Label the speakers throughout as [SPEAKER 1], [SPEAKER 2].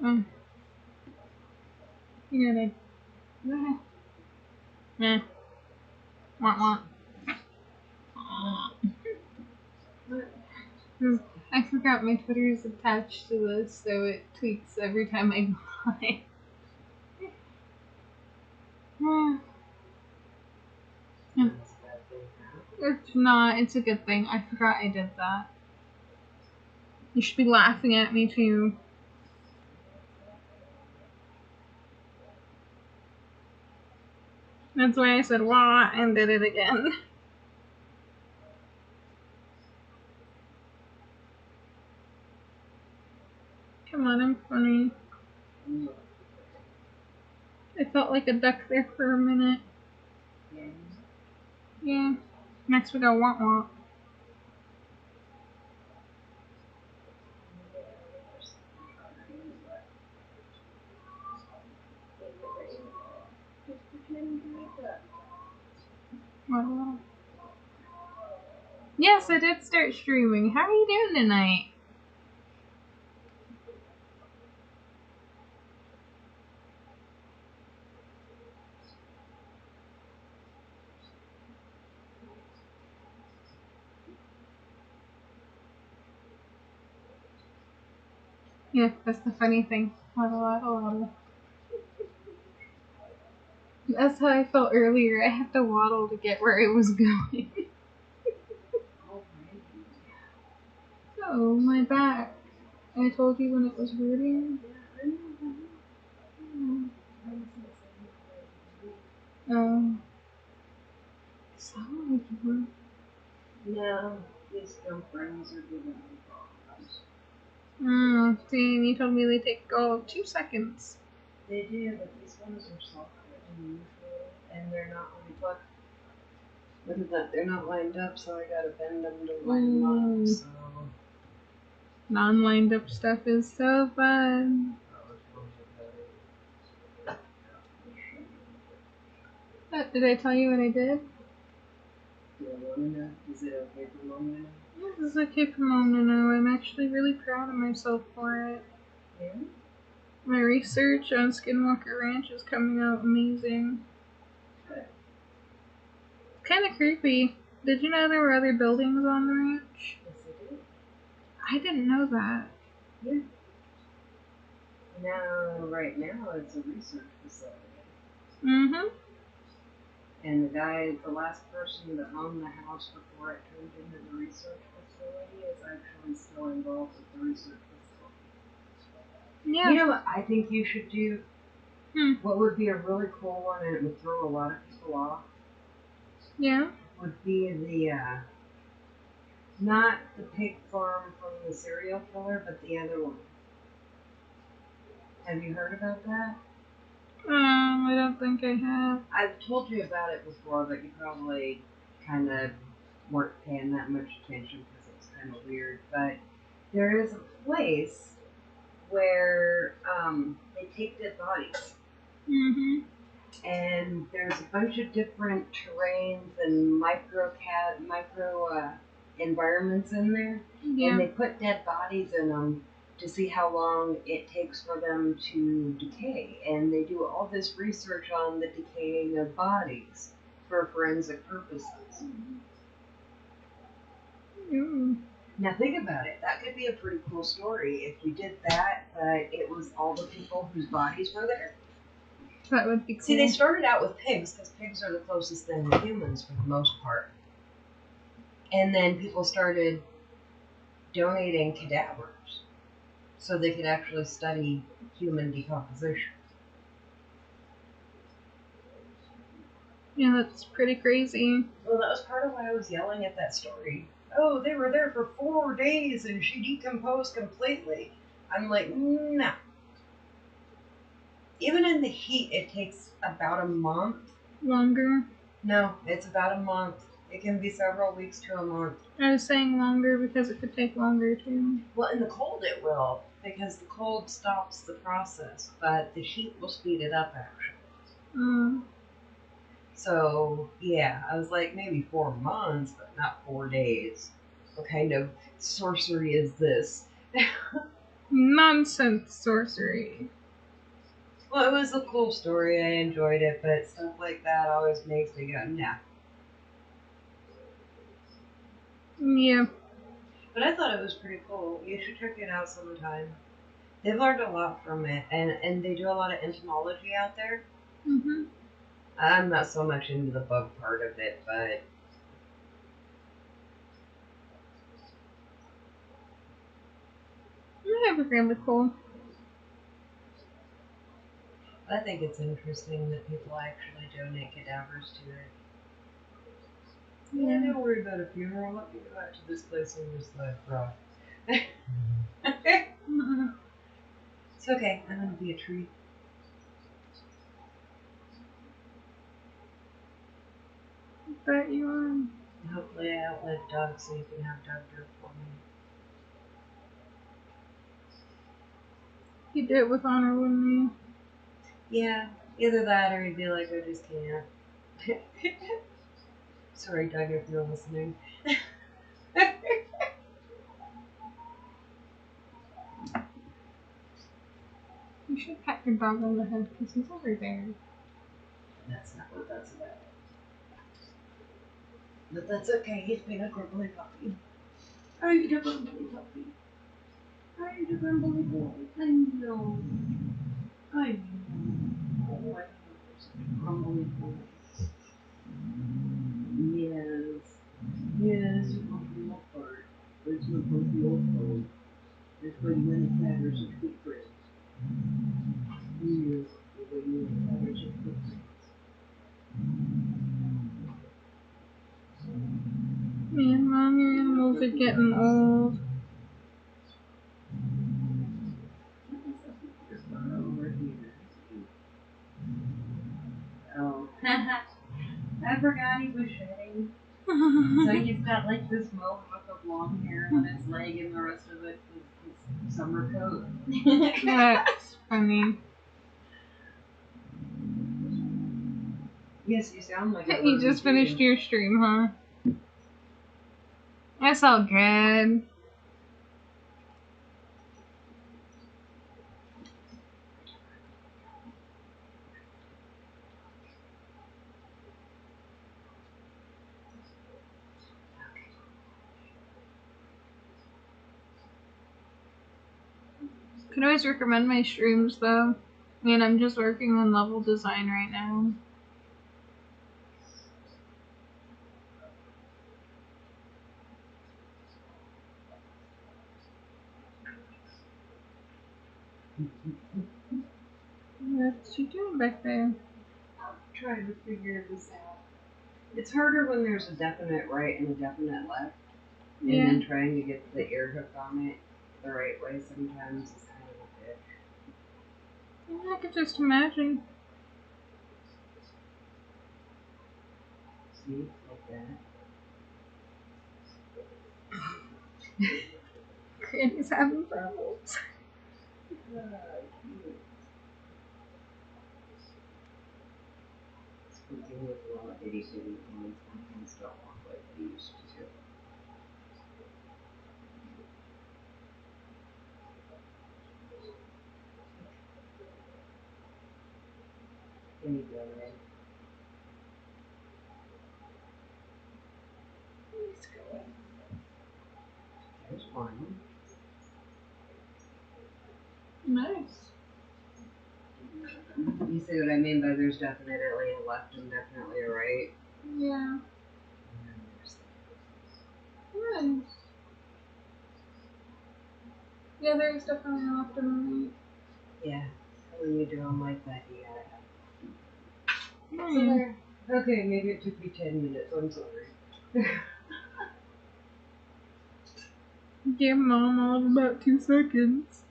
[SPEAKER 1] Oh, you gotta. Meh. Want want. I forgot my Twitter is attached to this, so it tweets every time I go live. It's not. It's a good thing. I forgot I did that. You should be laughing at me too. That's why I said wah and did it again. Come on, I'm funny. I felt like a duck there for a minute. Yeah. Next we go wah wah. Yes, I did start streaming. How are you doing tonight? Yeah, that's the funny thing. Waddle, waddle, waddle. That's how I felt earlier. I had to waddle to get where I was going. Oh, my back. I told you when it was hurting. Sound like you were.
[SPEAKER 2] No, these girlfriends are giving me problems.
[SPEAKER 1] See, you told me they take all of 2 seconds.
[SPEAKER 2] They do, but these ones are softer than usual, and they're not like look at that, they're not lined up, so I gotta bend them to line them up. So
[SPEAKER 1] non-lined up stuff is so fun. Did I tell you what I did?
[SPEAKER 2] do I want to know? Is it okay for mom to know?
[SPEAKER 1] This is okay for mom to know. I'm actually really proud of myself for it.
[SPEAKER 2] Yeah?
[SPEAKER 1] My research on Skinwalker Ranch is coming out amazing.
[SPEAKER 2] Good.
[SPEAKER 1] It's kind of creepy. Did you know there were other buildings on the ranch?
[SPEAKER 2] Yes, I do.
[SPEAKER 1] I didn't know that.
[SPEAKER 2] Yeah. Right now, it's a research facility.
[SPEAKER 1] Mm-hmm.
[SPEAKER 2] And the last person that owned the house before it turned into the research facility is actually still involved with the research facility.
[SPEAKER 1] Yeah.
[SPEAKER 2] You know what I think you should do? What would be a really cool one and it would throw a lot of people off?
[SPEAKER 1] Yeah.
[SPEAKER 2] Would be not the pig farm from the serial killer, but the other one. Have you heard about that?
[SPEAKER 1] I don't think I have.
[SPEAKER 2] I've told you about it before, but you probably kind of weren't paying that much attention because it was kind of weird. But there is a place where they take dead bodies.
[SPEAKER 1] Mm-hmm.
[SPEAKER 2] And there's a bunch of different terrains and micro environments in there.
[SPEAKER 1] Yeah.
[SPEAKER 2] And they put dead bodies in them to see how long it takes for them to decay. And they do all this research on the decaying of bodies for forensic purposes.
[SPEAKER 1] Ooh.
[SPEAKER 2] Now think about it. That could be a pretty cool story if you did that, but it was all the people whose bodies were there.
[SPEAKER 1] That would be cool.
[SPEAKER 2] See, they started out with pigs because pigs are the closest thing to humans for the most part. And then people started donating cadavers so they could actually study human decomposition.
[SPEAKER 1] Yeah, that's pretty crazy.
[SPEAKER 2] Well, that was part of why I was yelling at that story. Oh, they were there for 4 days and she decomposed completely. I'm like, nah. Even in the heat, it takes about a month.
[SPEAKER 1] Longer?
[SPEAKER 2] No, it's about a month. It can be several weeks to a month.
[SPEAKER 1] I was saying longer because it could take longer too.
[SPEAKER 2] Well, in the cold it will, because the cold stops the process, but the heat will speed it up actually. So, yeah, I was like, maybe 4 months, but not 4 days. What kind of sorcery is this?
[SPEAKER 1] Nonsense sorcery.
[SPEAKER 2] Well, it was a cool story. I enjoyed it, but stuff like that always makes me go, nah.
[SPEAKER 1] Yeah.
[SPEAKER 2] But I thought it was pretty cool. You should check it out sometime. They've learned a lot from it, and they do a lot of entomology out there.
[SPEAKER 1] Mhm.
[SPEAKER 2] I'm not so much into the bug part of it, but
[SPEAKER 1] Yeah, it's really cool.
[SPEAKER 2] I think it's interesting that people actually donate cadavers to it. Yeah, don't worry about a funeral. Let me go out to this place and just like rock. It's okay. I'm gonna be a tree.
[SPEAKER 1] Bet you are.
[SPEAKER 2] Hopefully, I outlive Doug so you can have Doug do it for me.
[SPEAKER 1] You do it with honor, wouldn't you?
[SPEAKER 2] Yeah, either that or he'd be like, I just can't. Sorry, Doug, if you're listening.
[SPEAKER 1] You should pat your dog on the head because he's over there.
[SPEAKER 2] That's not what that's about. But that's okay. He's been a grumbly puppy. Are you the grumbly puppy? Are you the grumbly boy? I know. I know. Oh, I know. Such a grumbly boy. Yes. Yes, you come from my part. But it's not from the old phone. That's why you and the cat are such good friends. Yes, the way you and the cat are such good friends.
[SPEAKER 1] Man, Mom, your animals are getting old.
[SPEAKER 2] Over here. Oh. I forgot he was shedding. So he's got like this mohawk of long hair on his leg and the rest of it is his summer coat.
[SPEAKER 1] That's funny.
[SPEAKER 2] Yes, you sound like a
[SPEAKER 1] You just finished your stream, huh? That's all good. Could always recommend my streams though. I mean, I'm just working on level design right now. What's she doing back there?
[SPEAKER 2] Trying to figure this out. It's harder when there's a definite right and a definite left.
[SPEAKER 1] Yeah.
[SPEAKER 2] And then trying to get the ear hook on it the right way sometimes is kind of a bitch.
[SPEAKER 1] I could just imagine.
[SPEAKER 2] See? Like that.
[SPEAKER 1] Granny's having problems.
[SPEAKER 2] Cute. Speaking with a lot of itty bitty hands, my hands don't walk like they used to. There you go, Red. There's one.
[SPEAKER 1] Nice.
[SPEAKER 2] You see what I mean by there's definitely a left and definitely a right?
[SPEAKER 1] Yeah.
[SPEAKER 2] And then there's
[SPEAKER 1] Nice. Yeah, there's definitely a left and a right.
[SPEAKER 2] yeah. When you do them like that, you gotta have. So
[SPEAKER 1] Yeah.
[SPEAKER 2] there. Okay, maybe it took me 10 minutes. I'm sorry.
[SPEAKER 1] Give Mom all of about 2 seconds.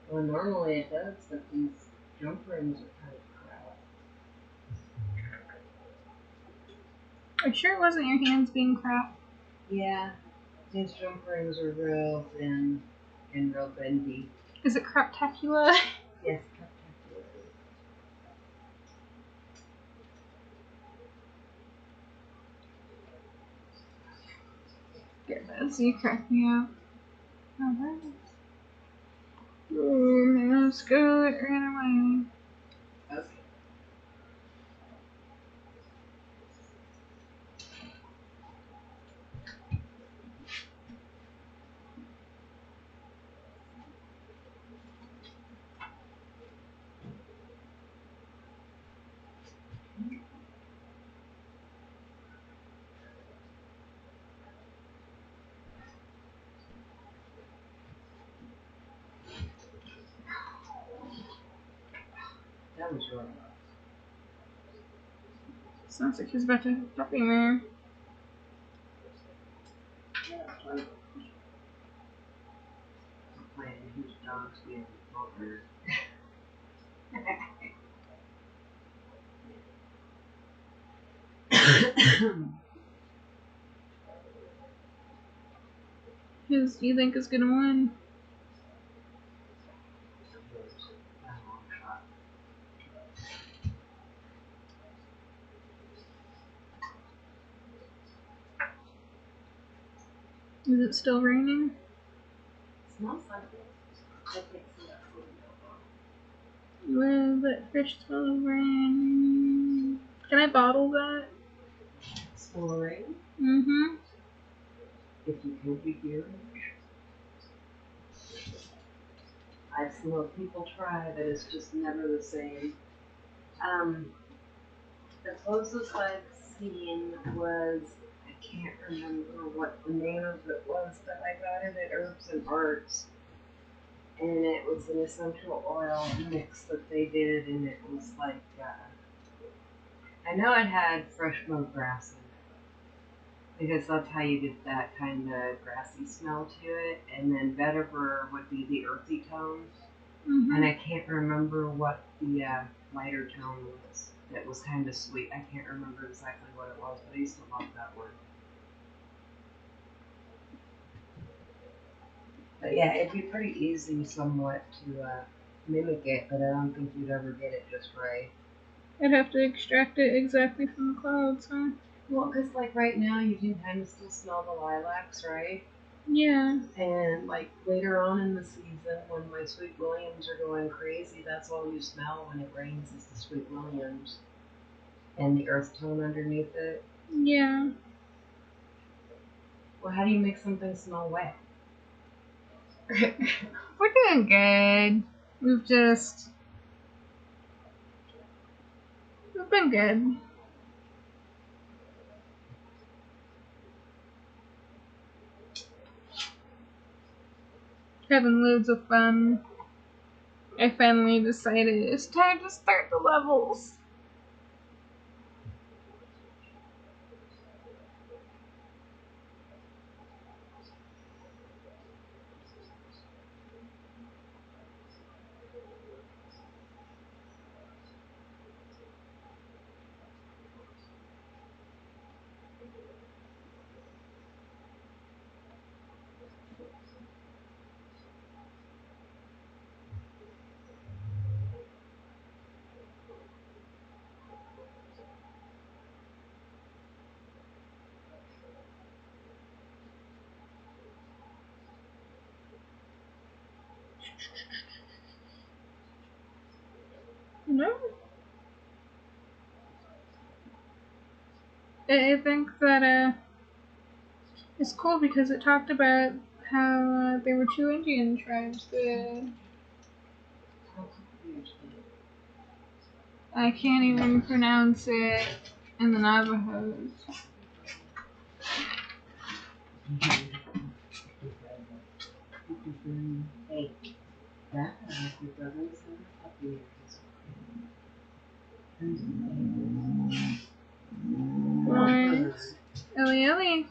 [SPEAKER 2] Well, normally it does, but these jump rooms are kind of crap.
[SPEAKER 1] Are you sure it wasn't your hands being crap?
[SPEAKER 2] Yeah, these jump rooms are real thin and real bendy.
[SPEAKER 1] Is it craptacula?
[SPEAKER 2] Yes, spectacular.
[SPEAKER 1] Goodness, you crack me up. Alright. Ooh, let's go. It ran away.
[SPEAKER 2] Okay. That was your luck.
[SPEAKER 1] Sounds like he's about to have a puppy man.
[SPEAKER 2] I'm playing whose dog's being murdered.
[SPEAKER 1] Who do you think is gonna win? Is it still raining?
[SPEAKER 2] Smells like it. I think so.
[SPEAKER 1] Well, that fish smells of rain. Can I bottle that?
[SPEAKER 2] Snoring.
[SPEAKER 1] Mm-hmm.
[SPEAKER 2] If you could be here. I've seen people try, but it's just never the same. The closest I've seen was, I can't remember what the name of it was, but I got it at Herbs and Arts. And it was an essential oil mix that they did, and it was like, I know it had fresh mowed grass in it, because that's how you get that kind of grassy smell to it. And then vetiver would be the earthy tones.
[SPEAKER 1] Mm-hmm.
[SPEAKER 2] And I can't remember what the lighter tone was. That was kind of sweet. I can't remember exactly what it was, but I used to love that one. But yeah, it'd be pretty easy somewhat to mimic it, but I don't think you'd ever get it just right.
[SPEAKER 1] I'd have to extract it exactly from the clouds, huh?
[SPEAKER 2] Well, because like right now you can kind of still smell the lilacs, right?
[SPEAKER 1] Yeah.
[SPEAKER 2] And like later on in the season when my Sweet Williams are going crazy, that's all you smell when it rains is the Sweet Williams. And the earth tone underneath it.
[SPEAKER 1] Yeah.
[SPEAKER 2] Well, how do you make something smell wet?
[SPEAKER 1] We're doing good. We've been good. Having loads of fun. I finally decided it's time to start the levels. No. I think that it's cool because it talked about how there were two Indian tribes. I can't even pronounce it in the Navajos.
[SPEAKER 2] Hey, that your brother's a puppy.
[SPEAKER 1] Right. Ellie Ellie.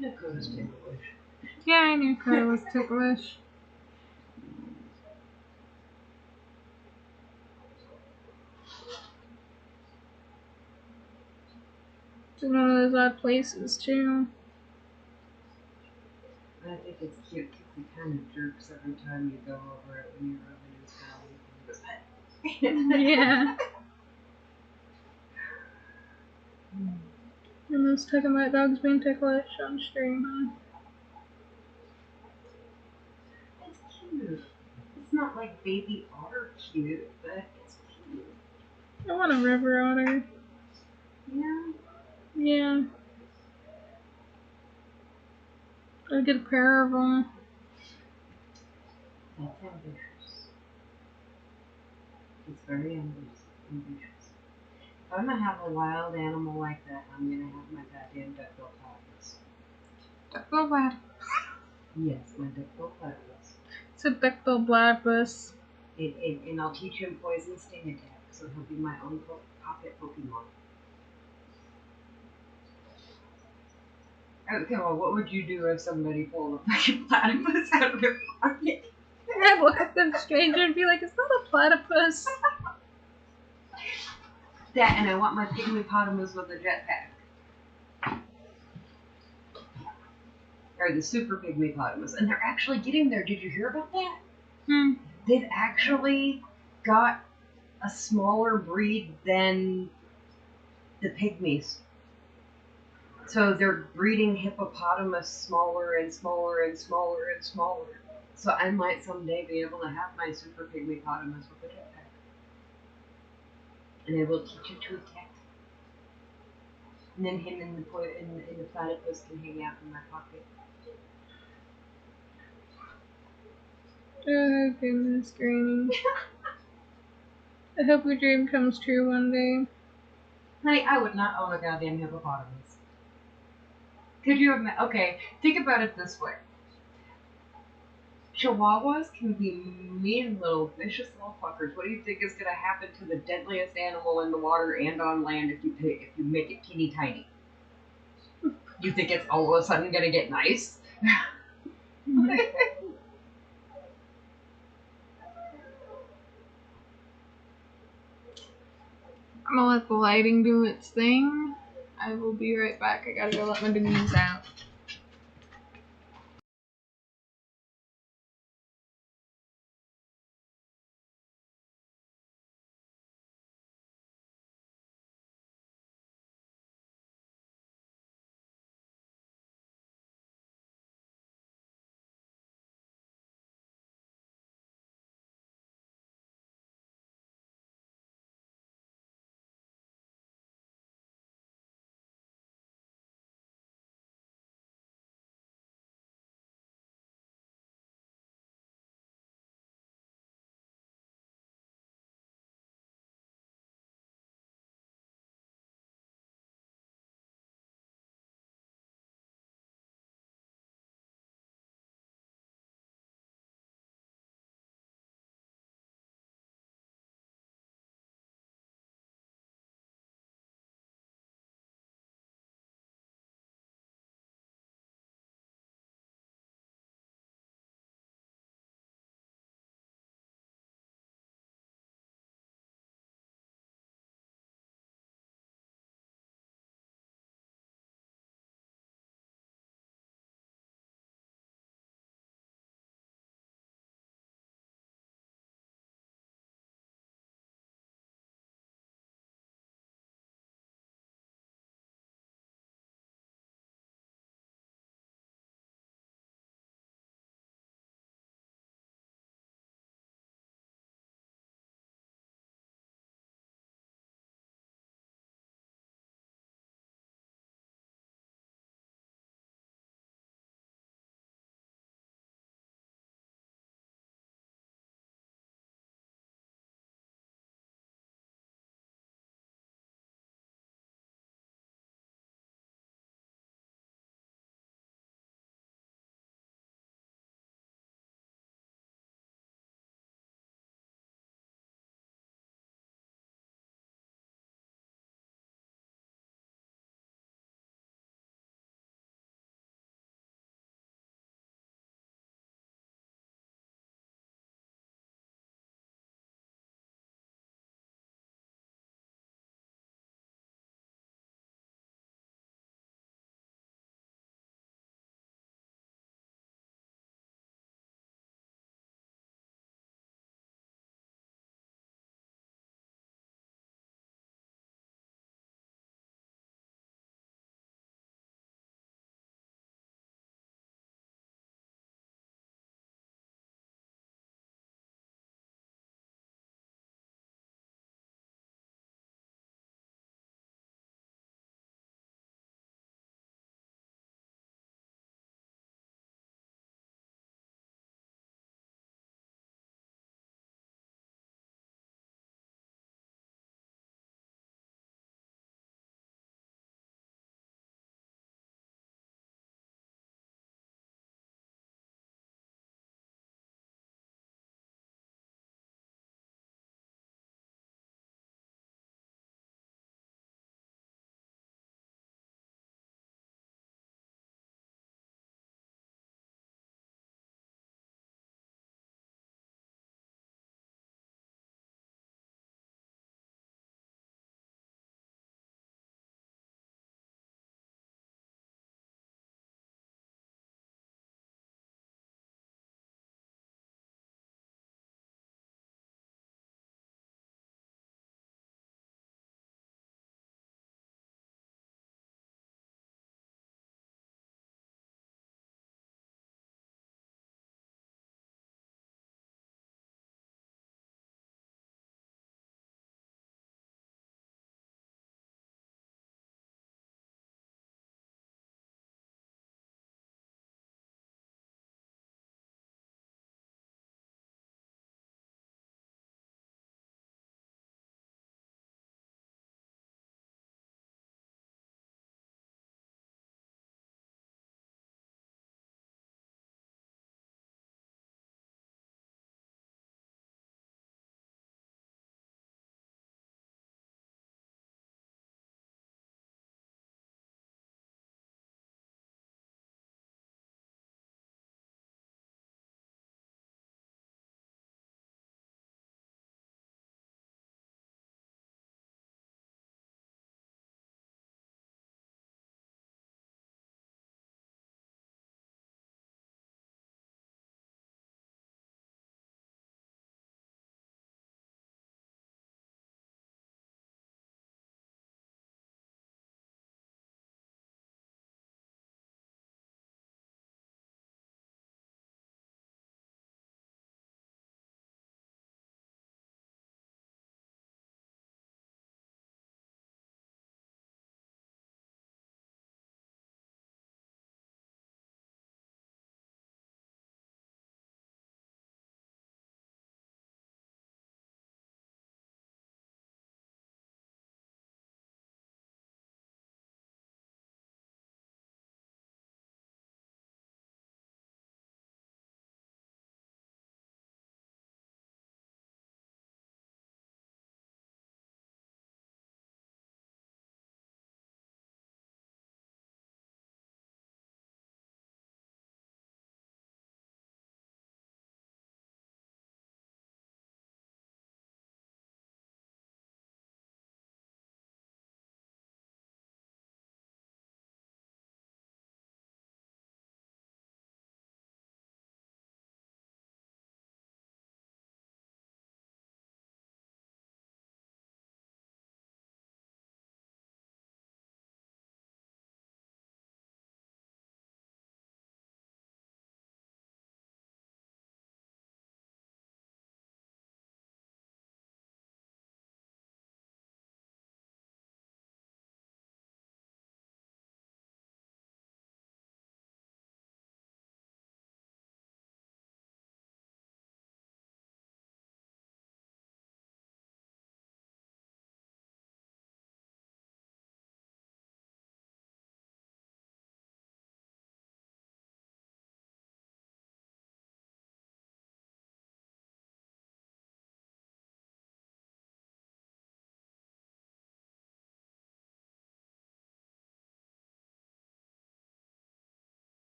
[SPEAKER 2] Dakota's ticklish.
[SPEAKER 1] Yeah, I knew Coda was ticklish. It's in one of those odd places, too.
[SPEAKER 2] I think it's cute because he kind of jerks every time you go over it when you're rubbing his belly.
[SPEAKER 1] Yeah. And this talking about dogs being ticklish on stream, huh?
[SPEAKER 2] It's cute. It's not like baby otter cute, but it's cute.
[SPEAKER 1] I want a river otter.
[SPEAKER 2] Yeah.
[SPEAKER 1] Yeah. I'll get a pair of them.
[SPEAKER 2] That's ambitious. It's very ambitious. If I'm gonna have a wild animal like that, I'm gonna have my goddamn duck-billed platypus.
[SPEAKER 1] Duckbill platypus.
[SPEAKER 2] Yes, my duck-billed platypus.
[SPEAKER 1] It's a duckbill platypus.
[SPEAKER 2] And I'll teach him poison sting attack, so he'll be my own pocket Pokemon. Oh, come on, what would you do if somebody pulled a fucking platypus out of their pocket?
[SPEAKER 1] I'd look at the stranger and be like, is that a platypus?
[SPEAKER 2] That, and I want my Pygmypotamus with a jetpack. Or the super Pygmypotamus. And they're actually getting there. Did you hear about that? They've actually got a smaller breed than the pygmies. So they're breeding hippopotamus smaller and smaller and smaller and smaller. So I might someday be able to have my super Pygmypotamus with a jetpack. And I will teach it to attack. And then him and the platypus can hang out in my pocket.
[SPEAKER 1] Oh, goodness, Granny. I hope your dream comes true one day.
[SPEAKER 2] Honey, I would not own a goddamn hippopotamus. Could you imagine? Okay, think about it this way. Chihuahuas can be mean little, vicious little fuckers. What do you think is going to happen to the deadliest animal in the water and on land if you make it teeny tiny? You think it's all of a sudden going to get nice?
[SPEAKER 1] I'm gonna let the lighting do its thing. I will be right back. I gotta go let my doggies out.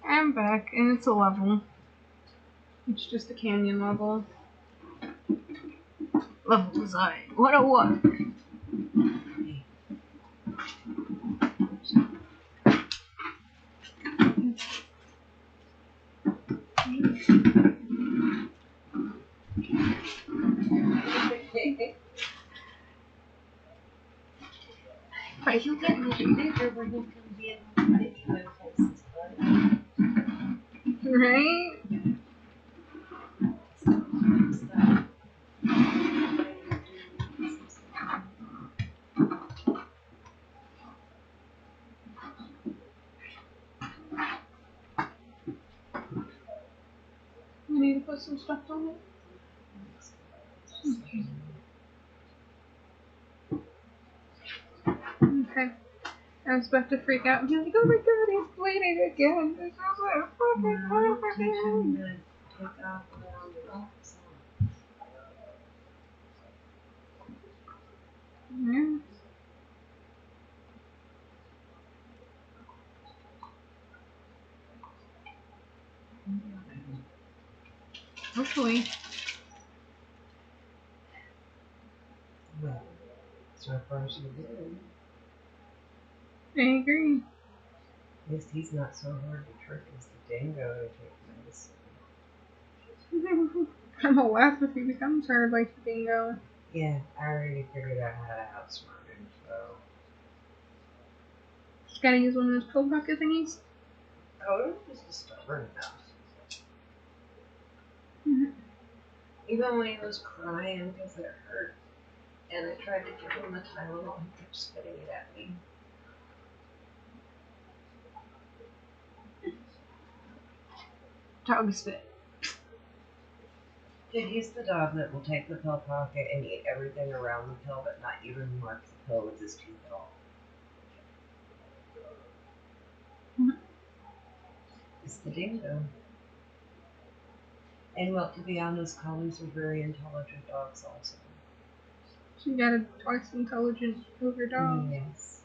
[SPEAKER 1] I'm back, and it's a level. It's just a canyon level. Level design 101.
[SPEAKER 2] Are you getting bigger when you can be able to fit you in places, buddy?
[SPEAKER 1] Right?
[SPEAKER 2] Sometimes that.
[SPEAKER 1] We need to put some stuff on it. Okay. I was about to freak out and be like, oh my god, he's bleeding again. This is a fucking happening.
[SPEAKER 2] Take off around the office.
[SPEAKER 1] Yeah. Hopefully.
[SPEAKER 2] Well, so far so good.
[SPEAKER 1] I agree.
[SPEAKER 2] At least he's not so hard to trick as the dingo to take medicine.
[SPEAKER 1] I'm gonna laugh if he becomes hard like the dingo.
[SPEAKER 2] Yeah, I already figured out how to outsmart him, so.
[SPEAKER 1] Just gotta use one of those pill bucket thingies.
[SPEAKER 2] Oh, he's just stubborn enough.
[SPEAKER 1] Mhm.
[SPEAKER 2] Even when he was crying because it hurt, and I tried to give him the Tylenol, he kept spitting it at me.
[SPEAKER 1] Dog spit.
[SPEAKER 2] Dude, he's the dog that will take the pill pocket and eat everything around the pill, but not even mark the pill with his teeth at all.
[SPEAKER 1] Mhm.
[SPEAKER 2] It's the dingo. And well, to be honest, collies are very intelligent dogs also.
[SPEAKER 1] She got a twice intelligent ogre dog.
[SPEAKER 2] Yes.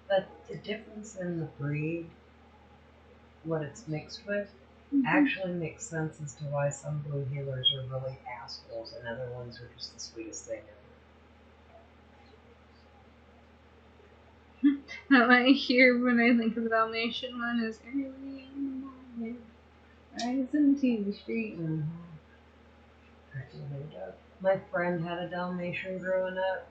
[SPEAKER 2] But the difference in the breed, what it's mixed with, actually makes sense as to why some blue healers are really assholes and other ones are just the sweetest thing ever.
[SPEAKER 1] All I hear when I think of the Dalmatian one is early in the morning, rising to the street.
[SPEAKER 2] Mm-hmm. My friend had a Dalmatian growing up,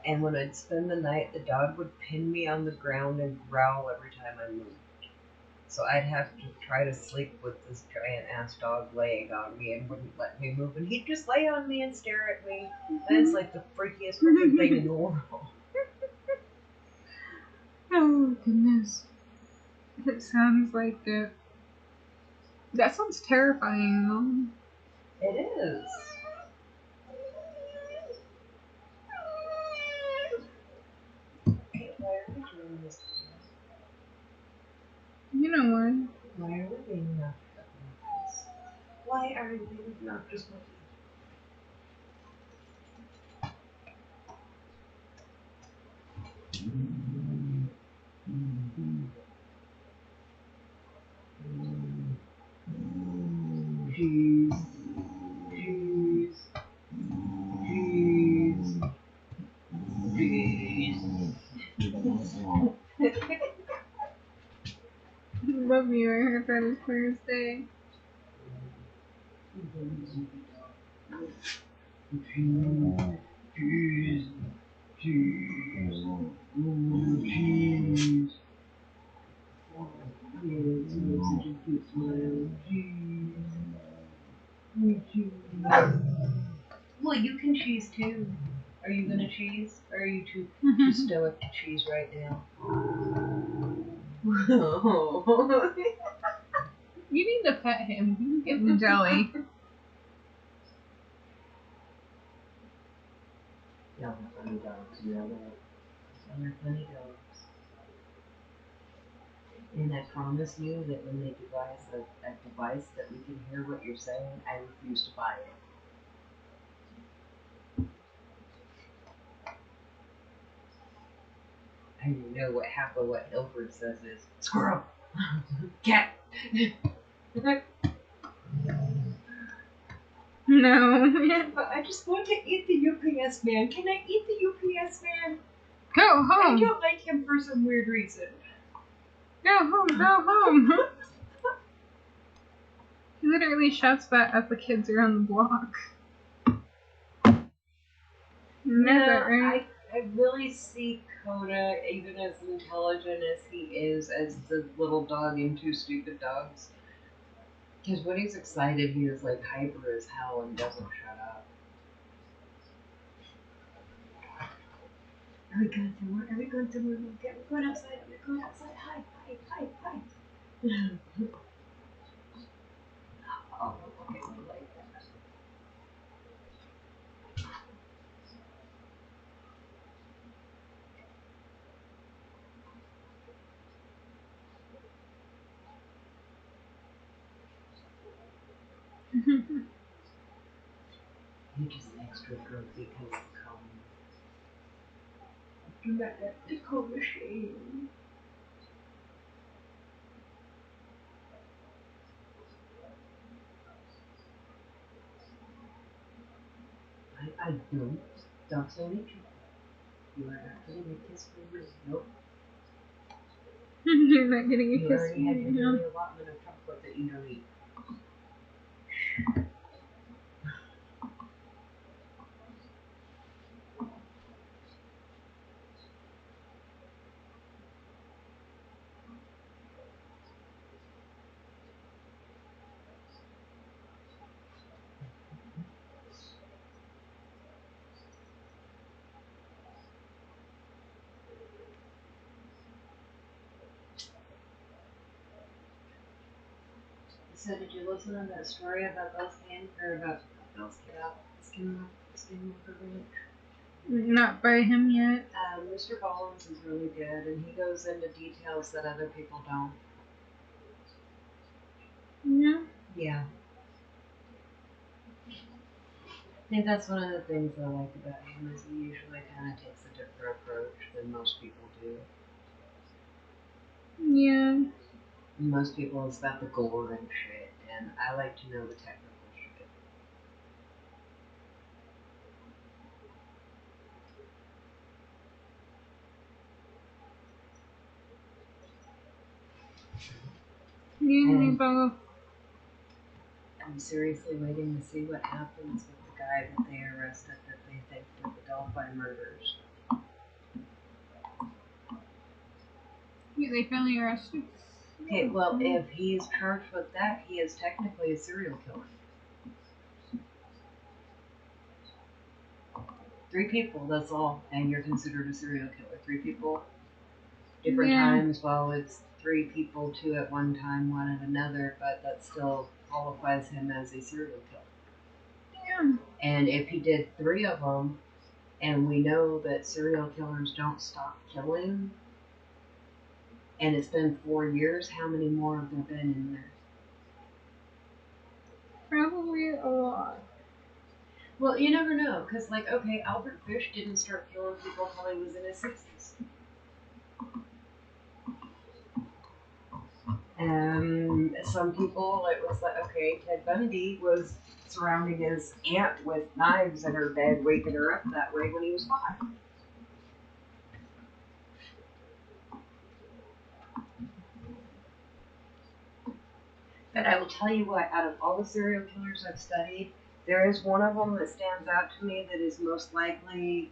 [SPEAKER 2] and when I'd spend the night, the dog would pin me on the ground and growl every time I moved. So I'd have to try to sleep with this giant ass dog laying on me and wouldn't let me move, and he'd just lay on me and stare at me. And it's like the freakiest freaking thing in the world.
[SPEAKER 1] Oh goodness. It sounds like it. That sounds terrifying though.
[SPEAKER 2] It is. Okay, why are we doing this?
[SPEAKER 1] You know what?
[SPEAKER 2] Why are we being obnoxious? Why are we being obnoxious? Jeez. Jeez. Jeez. Jeez.
[SPEAKER 1] Love you. I heard that as clear as day.
[SPEAKER 2] Jeez. Jeez. Jeez. Jeez. Yes, you have such a cute smile. Jeez. Jeez. Well, you can cheese too. Are you gonna cheese? Or are you too stoic to cheese right now?
[SPEAKER 1] You need to pet him. You get the jelly.
[SPEAKER 2] Y'all are funny dogs, you know that? Y'all are funny dogs. And I promise you that when they devise a device that we can hear what you're saying, I refuse to buy it. I know what half of what Ilford says is squirrel, cat.
[SPEAKER 1] No.
[SPEAKER 2] But I just want to eat the UPS man. Can I eat the UPS man?
[SPEAKER 1] Go
[SPEAKER 2] I
[SPEAKER 1] home.
[SPEAKER 2] don't like him for some weird reason.
[SPEAKER 1] Go home. Go home. He literally shouts that at the kids around the block. You know that, right?
[SPEAKER 2] I really see Coda, even as intelligent as he is, as the little dog in Two Stupid Dogs. Because when he's excited, he is like hyper as hell and doesn't shut up. Are we going somewhere? Are we going somewhere? Okay, we're going outside. We're going outside. Hi, hi, hi, hi. Oh, okay, we like that. He just extra drunk because do not let the cold machine. I don't. Dogs don't eat you. You are not getting a kiss from me. Nope.
[SPEAKER 1] You're not getting a
[SPEAKER 2] You
[SPEAKER 1] kiss
[SPEAKER 2] already
[SPEAKER 1] from
[SPEAKER 2] had
[SPEAKER 1] me,
[SPEAKER 2] your
[SPEAKER 1] huh?
[SPEAKER 2] daily allotment of chocolate that you don't eat. So did you listen to that story about Bell's Can or about Bell's Skinwalker Ranch?
[SPEAKER 1] Not by him yet.
[SPEAKER 2] Mr. Collins is really good, and he goes into details that other people don't.
[SPEAKER 1] Yeah.
[SPEAKER 2] Yeah. I think that's one of the things I like about him is he usually kind of takes a different approach than most people do.
[SPEAKER 1] Yeah.
[SPEAKER 2] Most people, it's about the gore and shit, and I like to know the technical shit.
[SPEAKER 1] You and me
[SPEAKER 2] And
[SPEAKER 1] both.
[SPEAKER 2] I'm seriously waiting to see what happens with the guy that they arrested that they think did the Delphi murders.
[SPEAKER 1] Yeah, they finally arrested.
[SPEAKER 2] Okay, well, if he's charged with that, he is technically a serial killer. 3 people, that's all, and you're considered a serial killer. 3 people, different times. Well, it's 3 people, 2 at one time, 1 at another, but that still qualifies him as a serial killer.
[SPEAKER 1] Yeah.
[SPEAKER 2] And if he did 3 of them, and we know that serial killers don't stop killing, and it's been 4 years, how many more have there been in there?
[SPEAKER 1] Probably a lot.
[SPEAKER 2] Well, you never know, because, like, okay, Albert Fish didn't start killing people until he was in his 60s. Some people, it was like, okay, Ted Bundy was surrounding his aunt with knives in her bed, waking her up that way when he was 5. But I will tell you what, out of all the serial killers I've studied, there is one of them that stands out to me that is most likely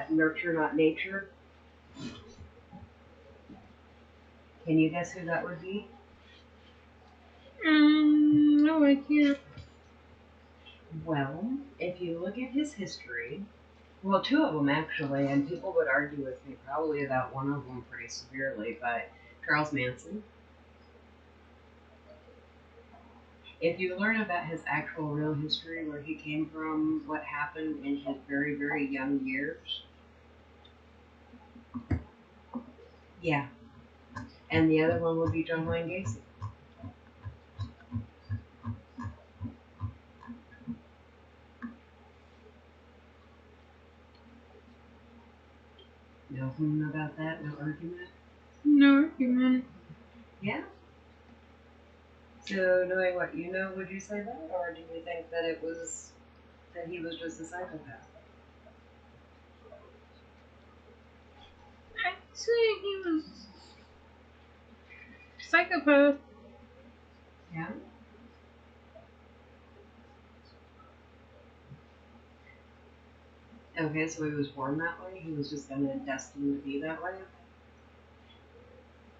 [SPEAKER 2] nurture, not nature. Can you guess who that would be?
[SPEAKER 1] No, I can't.
[SPEAKER 2] Well, if you look at his history, well, 2 of them actually, and people would argue with me probably about one of them pretty severely, but Charles Manson. If you learn about his actual real history, where he came from, what happened in his very, very young years, yeah. And the other one would be John Wayne Gacy. No about that? No argument?
[SPEAKER 1] No argument.
[SPEAKER 2] Yeah? So, knowing what you know, would you say that? Or do you think that that he was just a psychopath?
[SPEAKER 1] I'd say he was psychopath.
[SPEAKER 2] Yeah? Okay, so he was born that way? He was just destined to be that way?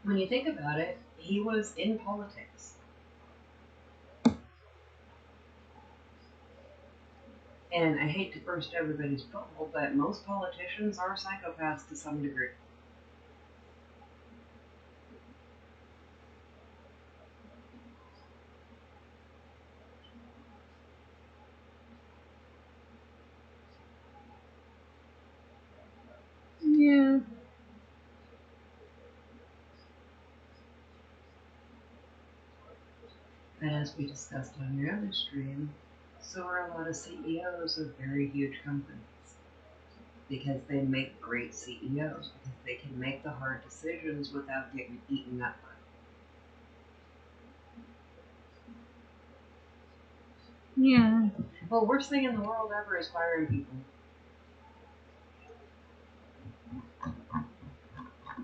[SPEAKER 2] When you think about it, he was in politics. And I hate to burst everybody's bubble, but most politicians are psychopaths to some degree.
[SPEAKER 1] Yeah.
[SPEAKER 2] But as we discussed on your other stream, so are a lot of CEOs of very huge companies. Because they make great CEOs, because they can make the hard decisions without getting eaten up.
[SPEAKER 1] Yeah.
[SPEAKER 2] Well, worst thing in the world ever is firing people.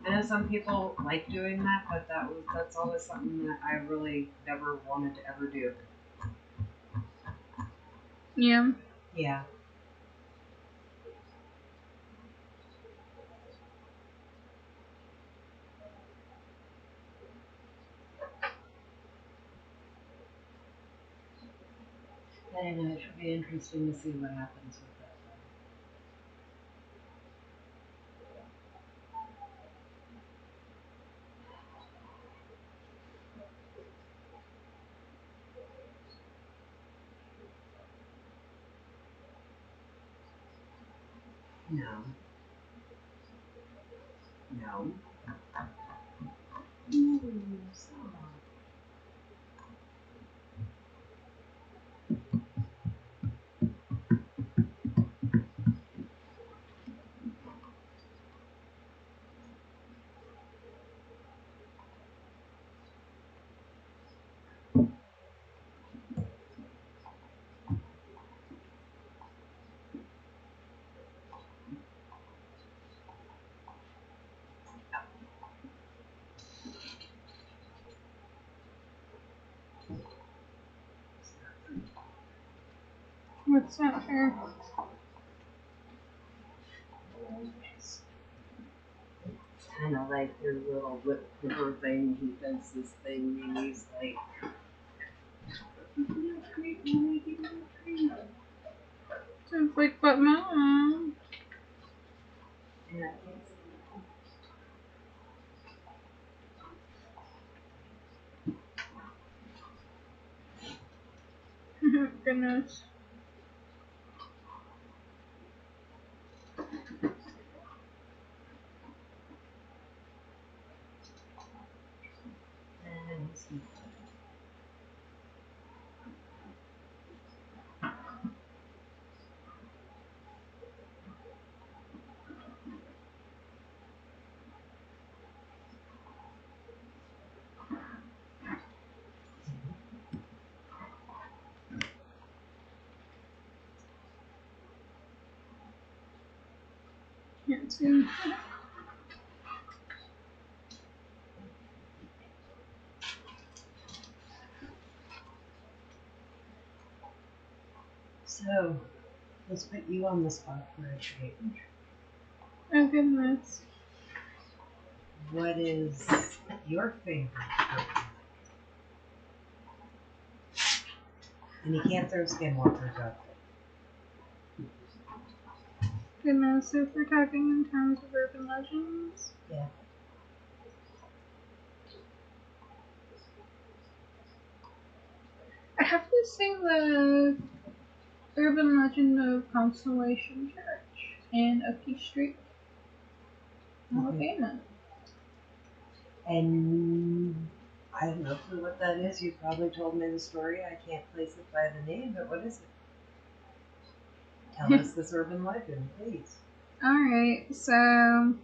[SPEAKER 2] I know some people like doing that, but that's always something that I really never wanted to ever do.
[SPEAKER 1] Yeah.
[SPEAKER 2] Yeah. I don't know, it should be interesting to see what happens with that. No. No. No, stop.
[SPEAKER 1] What's that for?
[SPEAKER 2] It's kind of like your little lip quiver thing. He does this thing and he's like,
[SPEAKER 1] Sounds like but mom.
[SPEAKER 2] and I can't see
[SPEAKER 1] Goodness.
[SPEAKER 2] and he's
[SPEAKER 1] Can't see.
[SPEAKER 2] So, let's put you on the spot for a change.
[SPEAKER 1] Oh goodness.
[SPEAKER 2] What is your favorite Pokemon? And you can't throw Skinwalkers out
[SPEAKER 1] Goodness, if we're talking in terms of urban legends.
[SPEAKER 2] there.
[SPEAKER 1] I have to say the urban legend of Constellation Church in Oakey Street, Alabama.
[SPEAKER 2] And I have no clue what that is. You probably told me the story. I can't place it by the name, but what is it? Tell us this urban legend, please.
[SPEAKER 1] Alright, so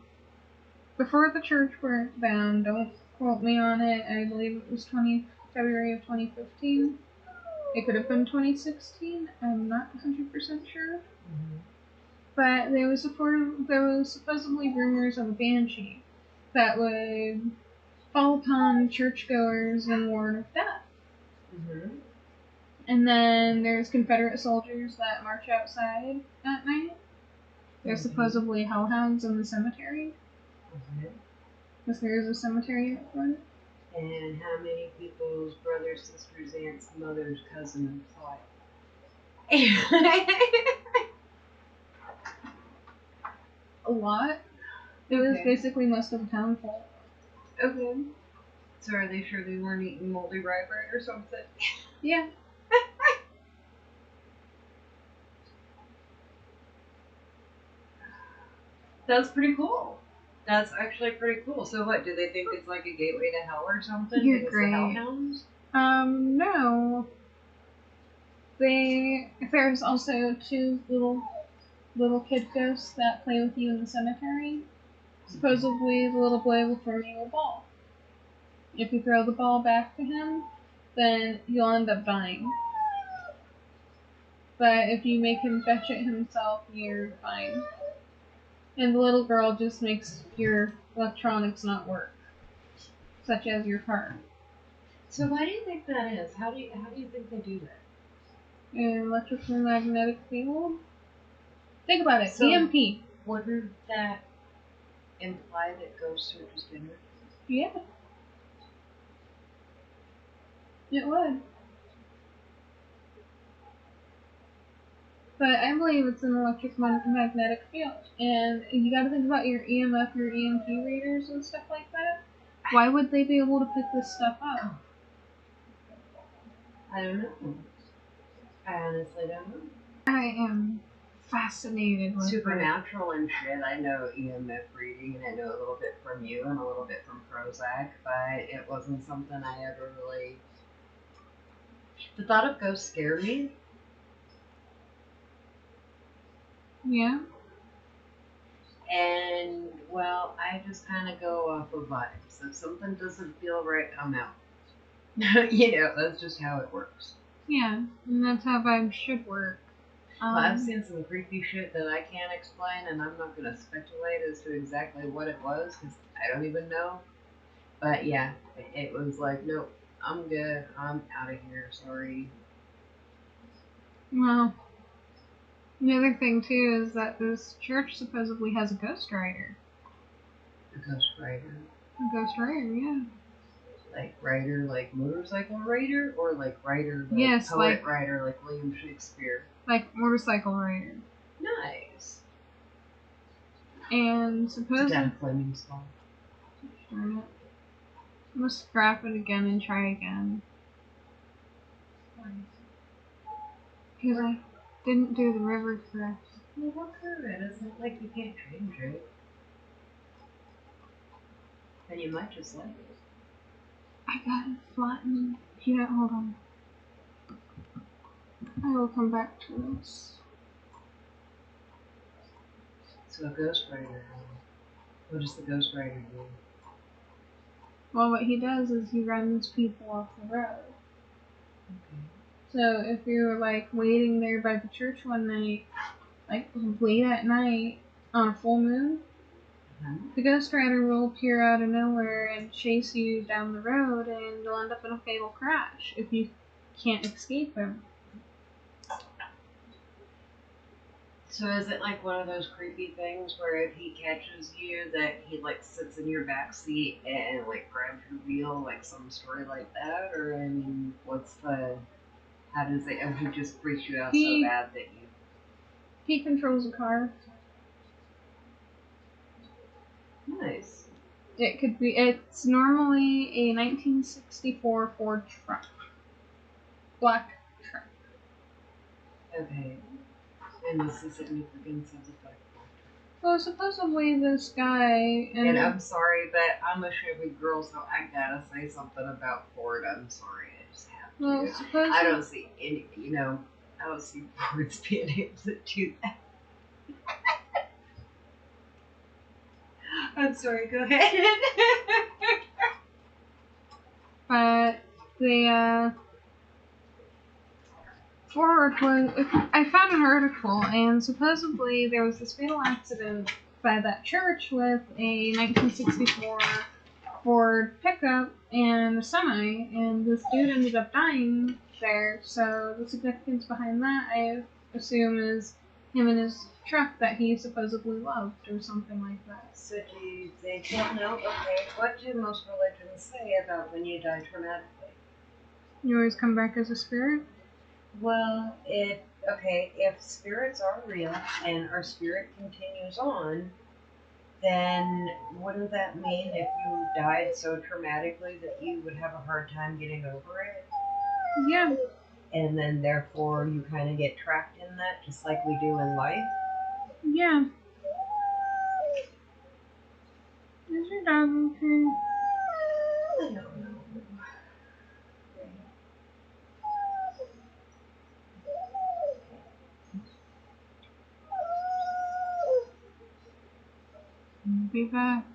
[SPEAKER 1] before the church burnt down, don't quote me on it, I believe it was February of 2015. It could have been 2016, I'm not 100% sure.
[SPEAKER 2] Mm-hmm.
[SPEAKER 1] But there was supposedly rumors of a banshee that would fall upon churchgoers and warn of death.
[SPEAKER 2] Mm-hmm.
[SPEAKER 1] And then there's Confederate soldiers that march outside at night. There's supposedly hellhounds in the cemetery. Because there is a cemetery out front.
[SPEAKER 2] And how many people's brothers, sisters, aunts, mothers, cousins saw it?
[SPEAKER 1] A lot. It was basically most of the town full.
[SPEAKER 2] Okay. So are they sure they weren't eating moldy rye bread or something?
[SPEAKER 1] Yeah.
[SPEAKER 2] That's pretty cool. That's actually pretty cool. So what, do they think it's like a gateway to hell or something?
[SPEAKER 1] You're
[SPEAKER 2] because
[SPEAKER 1] great.
[SPEAKER 2] The hellhounds?
[SPEAKER 1] No. There's also two little kid ghosts that play with you in the cemetery. Supposedly, the little boy will throw you a ball. If you throw the ball back to him, then you'll end up dying. But if you make him fetch it himself, you're fine. And the little girl just makes your electronics not work, such as your car.
[SPEAKER 2] So why do you think that is? How do you think they do that?
[SPEAKER 1] An electromagnetic field? Think about it.
[SPEAKER 2] So,
[SPEAKER 1] EMP.
[SPEAKER 2] Wouldn't that imply that ghosts are just energy?
[SPEAKER 1] Yeah. It would. But I believe it's an electromagnetic field. And you gotta think about your EMF, your EMP readers and stuff like that. Why would they be able to pick this stuff up?
[SPEAKER 2] I don't know. I honestly don't know.
[SPEAKER 1] I am fascinated with
[SPEAKER 2] Supernatural and shit. I know EMF reading, and I know a little bit from you and a little bit from Prozac, but it wasn't something I ever really. The thought of ghosts scared me.
[SPEAKER 1] Yeah.
[SPEAKER 2] And, well, I just kind of go off of vibes. If something doesn't feel right, I'm out. That's just how it works.
[SPEAKER 1] Yeah, and that's how vibes should work.
[SPEAKER 2] I've seen some creepy shit that I can't explain, and I'm not going to speculate as to exactly what it was, because I don't even know. But yeah, it was like, nope, I'm good. I'm out of here. Sorry.
[SPEAKER 1] Well, the other thing too is that this church supposedly has a ghost rider.
[SPEAKER 2] A ghost rider.
[SPEAKER 1] A ghost rider, yeah.
[SPEAKER 2] Like rider, like motorcycle rider, or like rider, like
[SPEAKER 1] yes,
[SPEAKER 2] poet rider, like William Shakespeare.
[SPEAKER 1] Like motorcycle rider.
[SPEAKER 2] Nice.
[SPEAKER 1] And supposedly.
[SPEAKER 2] Is that a flaming skull?
[SPEAKER 1] Darn it. I'm gonna scrap it again and try again. Because I didn't do the river correct.
[SPEAKER 2] Well, what good? Isn't like you can't change it. And you might just like it.
[SPEAKER 1] I got it flattened. Yeah, hold on. I will come back to this.
[SPEAKER 2] So a ghost rider. What does the ghost rider do?
[SPEAKER 1] Well, what he does is he runs people off the road.
[SPEAKER 2] Okay.
[SPEAKER 1] So if you're like waiting there by the church one night, like late at night on a full moon, the ghost rider will appear out of nowhere and chase you down the road, and you'll end up in a fatal crash if you can't escape him.
[SPEAKER 2] So is it like one of those creepy things where if he catches you that he like sits in your back seat and like grabs your wheel, like some story like that? Or I mean, how does it, or he just freaks you out so bad that you...
[SPEAKER 1] He controls a car.
[SPEAKER 2] Nice.
[SPEAKER 1] It's normally a 1964 Ford truck. Black truck.
[SPEAKER 2] Okay. And what's the significance of the black truck?
[SPEAKER 1] Well, supposedly this guy
[SPEAKER 2] And
[SPEAKER 1] and
[SPEAKER 2] I'm sorry, but I'm a Chevy girl, so I gotta say something about Ford. I'm sorry, I just have
[SPEAKER 1] well,
[SPEAKER 2] to. I
[SPEAKER 1] supposedly
[SPEAKER 2] don't see any, I don't see Fords being able to do that. I'm sorry, go ahead.
[SPEAKER 1] but the Ford was. I found an article, and supposedly there was this fatal accident by that church with a 1964 Ford pickup and a semi, and this dude ended up dying there. So the significance behind that, I assume, is him and his truck that he supposedly loved, or something like that.
[SPEAKER 2] So they don't know? Okay, what do most religions say about when you die traumatically?
[SPEAKER 1] You always come back as a spirit.
[SPEAKER 2] Well, if spirits are real and our spirit continues on, then wouldn't that mean if you died so traumatically that you would have a hard time getting over it?
[SPEAKER 1] Yeah,
[SPEAKER 2] And then therefore you kind of get trapped in that just like we do in life?
[SPEAKER 1] yeah. Is your dog okay?
[SPEAKER 2] I don't know.
[SPEAKER 1] Be back.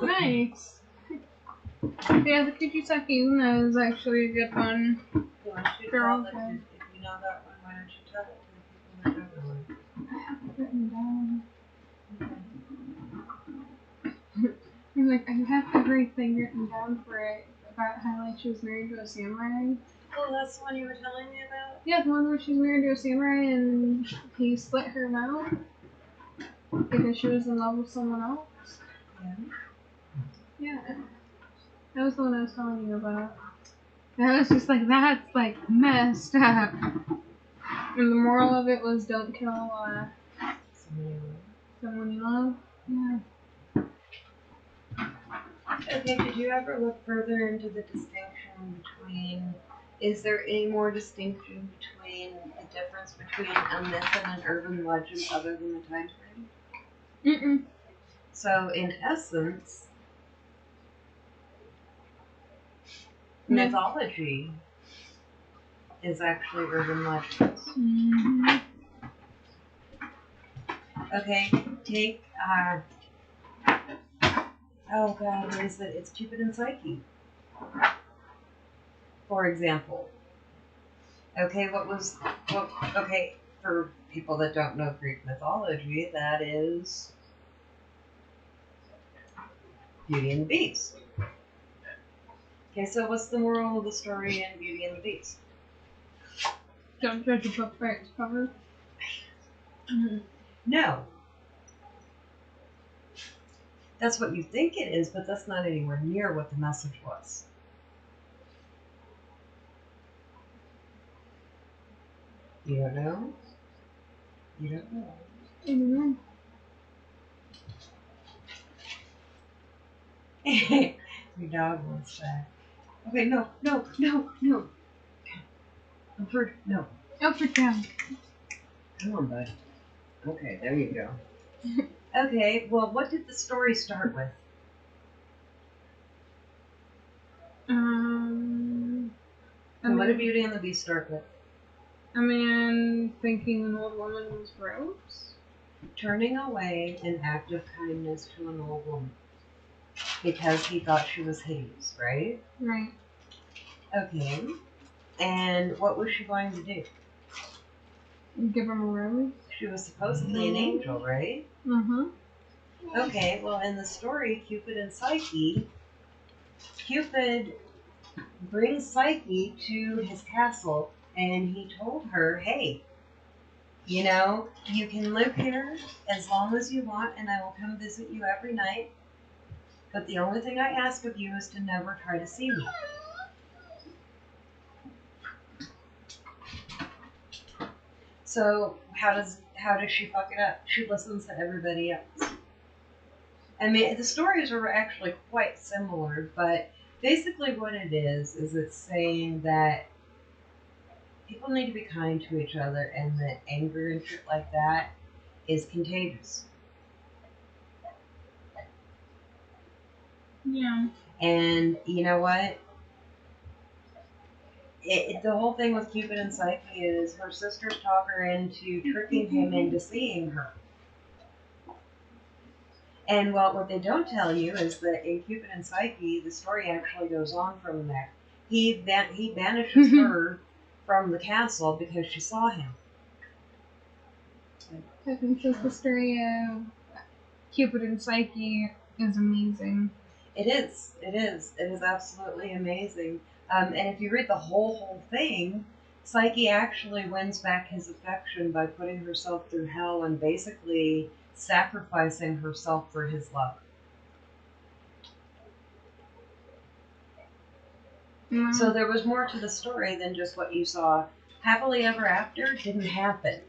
[SPEAKER 1] Nice. Yeah, the Kuchisake Una is actually a good one.
[SPEAKER 2] Why don't you tell that if you know that one, why don't you tell it to the people that don't know it?
[SPEAKER 1] I have it written down. I'm like, I have everything written down for it about how like she was married to a samurai.
[SPEAKER 2] Oh, that's the one you were telling me about?
[SPEAKER 1] Yeah, the one where she's married to a samurai and he split her mouth because she was in love with someone else.
[SPEAKER 2] Yeah.
[SPEAKER 1] Yeah. That was the one I was telling you about. And I was just like, that's like messed up. And the moral of it was don't kill someone you love. Yeah.
[SPEAKER 2] Okay, did you ever look further into the distinction between, is there any more distinction between the difference between a myth and an urban legend other than the time frame?
[SPEAKER 1] Mm-mm.
[SPEAKER 2] So in essence, mythology is actually urban legends.
[SPEAKER 1] Mm-hmm.
[SPEAKER 2] Okay, take, oh god, what is it? It's Cupid and Psyche, for example. Okay, okay, for people that don't know Greek mythology, that is Beauty and the Beast. Okay, so what's the moral of the story in Beauty and the Beast?
[SPEAKER 1] Don't judge a book by its cover.
[SPEAKER 2] No. That's what you think it is, but that's not anywhere near what the message was. You don't know? You don't know.
[SPEAKER 1] Mm-hmm.
[SPEAKER 2] Your dog wants that. Okay, no. Alfred, no.
[SPEAKER 1] Alfred down.
[SPEAKER 2] Come on, bud. Okay, there you go. Okay, well, what did the story start with? So what did Beauty and the Beast start with?
[SPEAKER 1] A man thinking an old woman was gross.
[SPEAKER 2] Turning away an act of kindness to an old woman. Because he thought she was hideous, right?
[SPEAKER 1] Right.
[SPEAKER 2] Okay. And what was she going to do?
[SPEAKER 1] Give him a rose.
[SPEAKER 2] She was supposedly an angel, right?
[SPEAKER 1] Mm-hmm.
[SPEAKER 2] Okay, well, in the story, Cupid and Psyche, Cupid brings Psyche to his castle, and he told her, hey, you know, you can live here as long as you want, and I will come visit you every night, but the only thing I ask of you is to never try to see me. So how does she fuck it up? She listens to everybody else. I mean, the stories are actually quite similar, but basically what it is it's saying that people need to be kind to each other and that anger and shit like that is contagious.
[SPEAKER 1] Yeah.
[SPEAKER 2] And you know what? The whole thing with Cupid and Psyche is her sisters talk her into tricking him into seeing her. And what they don't tell you is that in Cupid and Psyche, the story actually goes on from there. He banishes her from the castle because she saw him.
[SPEAKER 1] I think the story of Cupid and Psyche is amazing.
[SPEAKER 2] It is. It is absolutely amazing. And if you read the whole thing, Psyche actually wins back his affection by putting herself through hell and basically sacrificing herself for his love. Mm-hmm. So there was more to the story than just what you saw. Happily Ever After didn't happen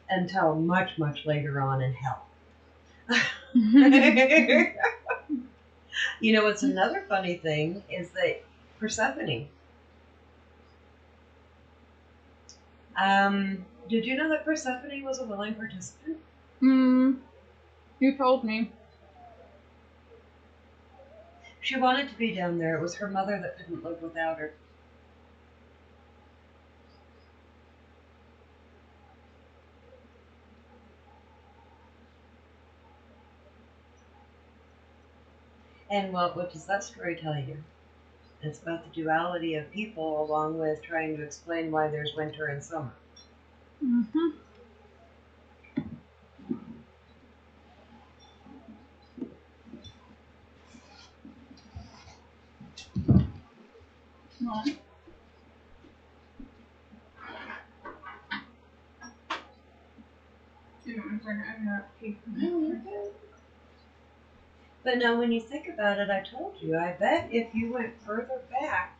[SPEAKER 2] until much, much later on in hell. You know what's another funny thing is that Persephone. Did you know that Persephone was a willing participant?
[SPEAKER 1] You told me.
[SPEAKER 2] She wanted to be down there. It was her mother that couldn't live without her. And what does that story tell you? It's about the duality of people along with trying to explain why there's winter and summer.
[SPEAKER 1] Mm-hmm. Well,
[SPEAKER 2] But now when you think about it, I told you, I bet if you went further back,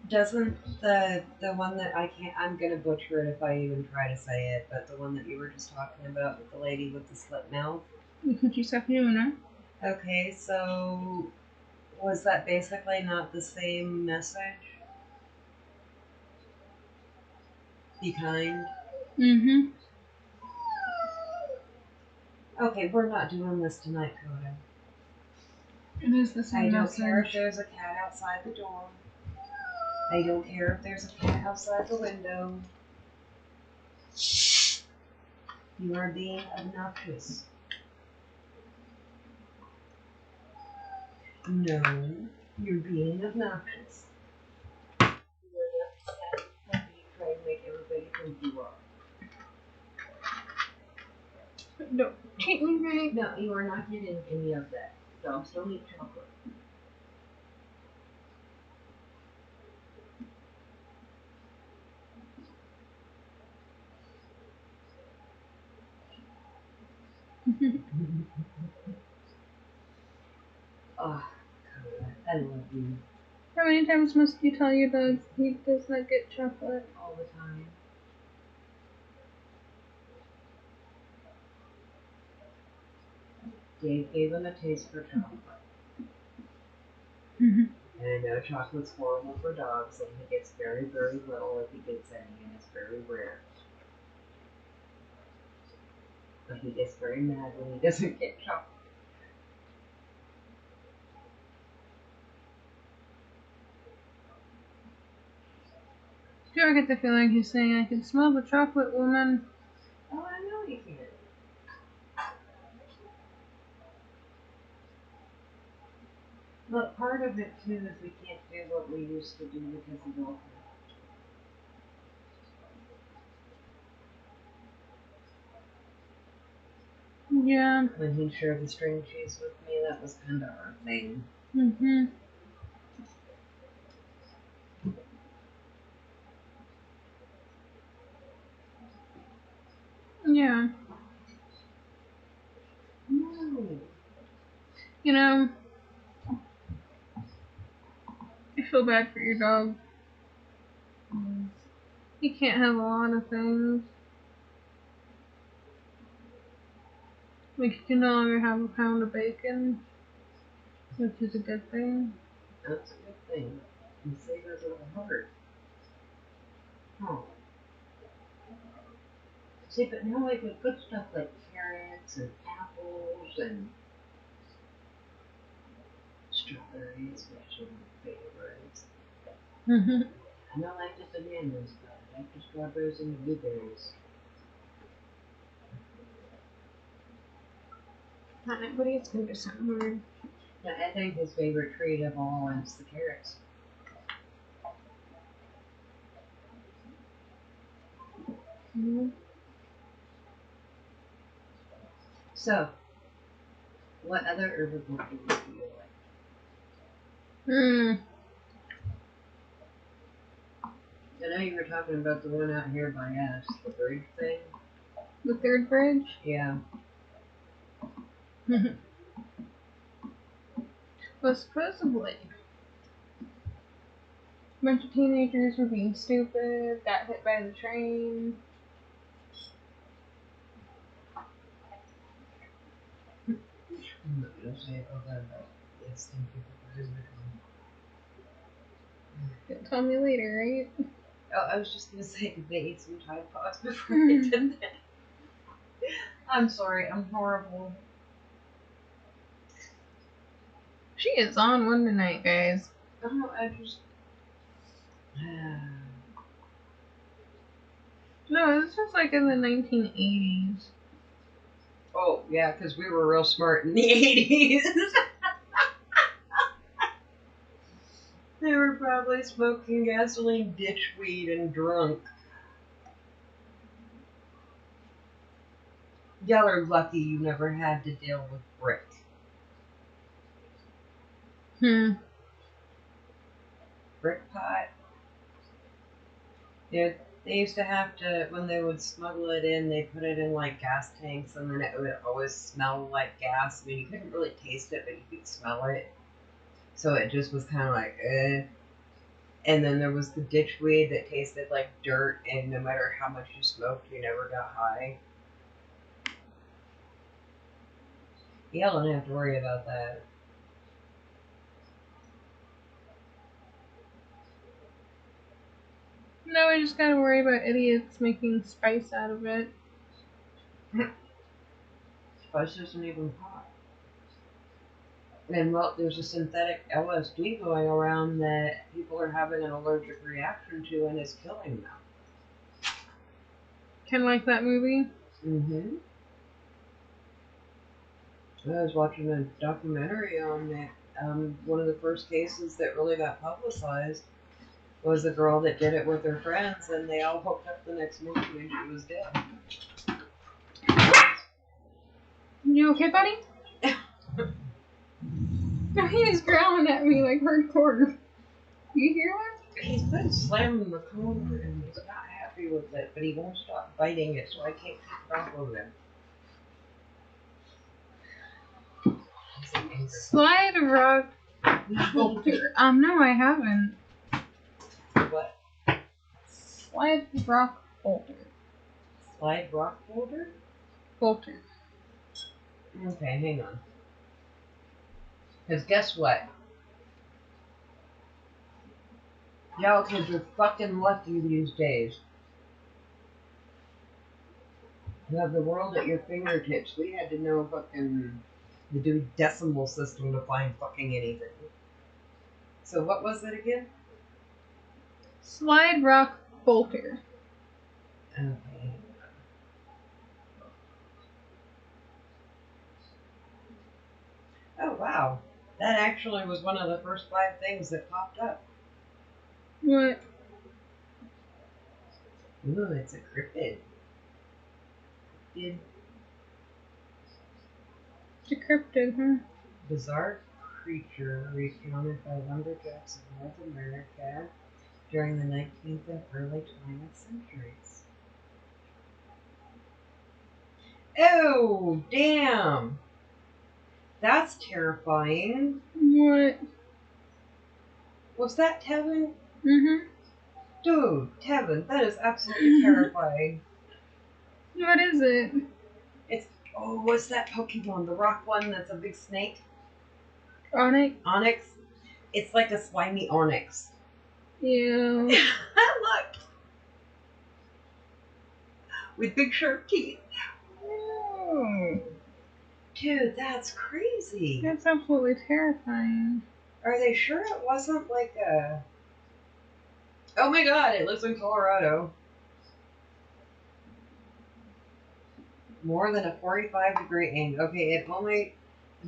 [SPEAKER 2] doesn't the one that I'm gonna butcher it if I even try to say it, but the one that you were just talking about with the lady with the slit mouth? Okay, so was that basically not the same message? Be kind.
[SPEAKER 1] Mm-hmm.
[SPEAKER 2] Okay, we're not doing this tonight, Coda.
[SPEAKER 1] It is the
[SPEAKER 2] I
[SPEAKER 1] same
[SPEAKER 2] don't
[SPEAKER 1] message.
[SPEAKER 2] care if there's a cat outside the door. I don't care if there's a cat outside the window. You are being obnoxious. No, you're being obnoxious. You are not sad when you try to make everybody think you are.
[SPEAKER 1] Don't treat me right.
[SPEAKER 2] No, you are not getting any of that. Dogs don't eat chocolate. Oh, God, I love you
[SPEAKER 1] How many times must you tell your dog he does not get chocolate?
[SPEAKER 2] all the time. Dave gave him a taste for chocolate.
[SPEAKER 1] Mm-hmm.
[SPEAKER 2] And I know chocolate's horrible for dogs, and he gets very, very little if he gets any, and it's very rare. But he gets very mad when he doesn't get chocolate.
[SPEAKER 1] Do I get the feeling he's saying I can smell the chocolate woman?
[SPEAKER 2] Oh, I know he can. But part of it too is we can't do what we used to do because of Wilfred.
[SPEAKER 1] Yeah.
[SPEAKER 2] When he shared the string cheese with me, that was kind of our thing.
[SPEAKER 1] Mm-hmm. Yeah.
[SPEAKER 2] No.
[SPEAKER 1] You know, I feel bad for your dog. He can't have a lot of things. Like, he can no longer have a pound of bacon, which is a good thing.
[SPEAKER 2] That's a good thing. You save us a heart. Oh. See, but now I get good stuff like carrots and apples and strawberries, which are my favorites.
[SPEAKER 1] Mm-hmm.
[SPEAKER 2] I don't like the bananas, but I like the strawberries and the blueberries.
[SPEAKER 1] But it's gonna be something weird.
[SPEAKER 2] Now, I think his favorite treat of all is the carrots.
[SPEAKER 1] Mm-hmm.
[SPEAKER 2] So, what other herbivore foods do you like?
[SPEAKER 1] Hmm.
[SPEAKER 2] I know you were talking about the one out here by us, the bridge thing.
[SPEAKER 1] The third bridge?
[SPEAKER 2] Yeah.
[SPEAKER 1] Well, supposedly, a bunch of teenagers were being stupid, got hit by the train.
[SPEAKER 2] I'm not gonna say all that about yes, thank you for visiting.
[SPEAKER 1] You'll tell me later, right?
[SPEAKER 2] Oh, I was just gonna say, did they eat some Tide Pods before they did that? I'm sorry, I'm horrible.
[SPEAKER 1] She is on one tonight, guys.
[SPEAKER 2] Oh, I just.
[SPEAKER 1] No, this was like in the 1980s.
[SPEAKER 2] Oh, yeah, because we were real smart in the 80s. They were probably smoking gasoline, ditchweed, and drunk. Y'all are lucky you never had to deal with brick. Brick pot. Yeah, they used to have to, when they would smuggle it in, they put it in like gas tanks, and then it would always smell like gas. I mean, you couldn't really taste it, but you could smell it. So it just was kind of like, eh. And then there was the ditchweed that tasted like dirt, and no matter how much you smoked, you never got high. Y'all don't have to worry about that.
[SPEAKER 1] No, we just gotta worry about idiots making spice out of it.
[SPEAKER 2] Spice isn't even pot. And well, there's a synthetic LSD going around that people are having an allergic reaction to, and it's killing them.
[SPEAKER 1] Kinda like that movie.
[SPEAKER 2] Mm-hmm. I was watching a documentary on that. One of the first cases that really got publicized was a girl that did it with her friends, and they all hooked up the next morning and she was dead.
[SPEAKER 1] You okay, buddy? He's growling at me like hardcore. You hear that?
[SPEAKER 2] He's been slamming the corner and he's not happy with it, but he won't stop biting it, so I can't keep off of him.
[SPEAKER 1] Slide rock bolter. No, I haven't.
[SPEAKER 2] What?
[SPEAKER 1] Slide rock bolter.
[SPEAKER 2] Slide rock boulder?
[SPEAKER 1] Bolter.
[SPEAKER 2] Okay, hang on. Because guess what? Y'all kids are fucking lucky these days. You have the world at your fingertips. We had to know fucking the decimal system to find fucking anything. So what was it again?
[SPEAKER 1] Slide rock bolter.
[SPEAKER 2] Okay. Oh wow. That actually was one of the first 5 things that popped up.
[SPEAKER 1] What?
[SPEAKER 2] Ooh, it's a cryptid.
[SPEAKER 1] It's a cryptid, huh?
[SPEAKER 2] Bizarre creature recounted by lumberjacks of North America during the 19th and early 20th centuries. Oh, damn! That's terrifying.
[SPEAKER 1] What?
[SPEAKER 2] Was that Tevin?
[SPEAKER 1] Mm-hmm.
[SPEAKER 2] Dude, Tevin, that is absolutely terrifying.
[SPEAKER 1] What is it?
[SPEAKER 2] Oh, what's that Pokemon? The rock one that's a big snake?
[SPEAKER 1] Onyx?
[SPEAKER 2] Onyx? It's like a slimy onyx.
[SPEAKER 1] Yeah.
[SPEAKER 2] Look! With big sharp teeth.
[SPEAKER 1] Oh.
[SPEAKER 2] Dude, that's crazy.
[SPEAKER 1] That's absolutely terrifying.
[SPEAKER 2] Are they sure it wasn't like a... Oh my god, it lives in Colorado. More than a 45-degree angle. Okay, the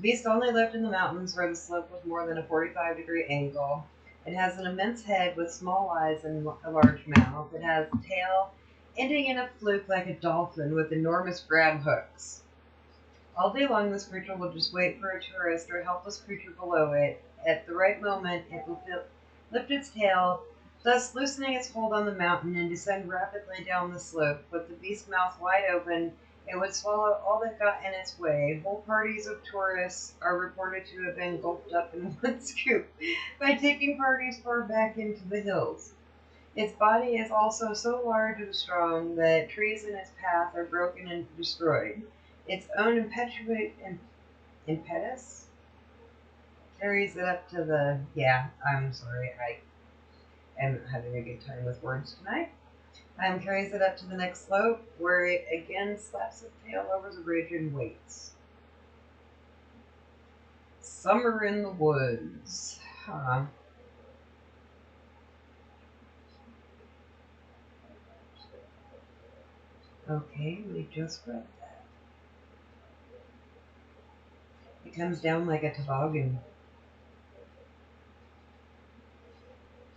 [SPEAKER 2] beast only lived in the mountains where the slope was more than a 45-degree angle. It has an immense head with small eyes and a large mouth. It has a tail ending in a fluke like a dolphin with enormous grab hooks. All day long, this creature will just wait for a tourist or a helpless creature below it. At the right moment, it will lift its tail, thus loosening its hold on the mountain and descend rapidly down the slope. With the beast's mouth wide open, it would swallow all that got in its way. Whole parties of tourists are reported to have been gulped up in one scoop by taking parties far back into the hills. Its body is also so large and strong that trees in its path are broken and destroyed. Its own impetus carries it up to the... Yeah, I'm sorry, I am having a good time with words tonight. Carries it up to the next slope, where it again slaps its tail over the ridge and waits. Summer in the woods. Huh. Okay, we just read that. It comes down like a toboggan.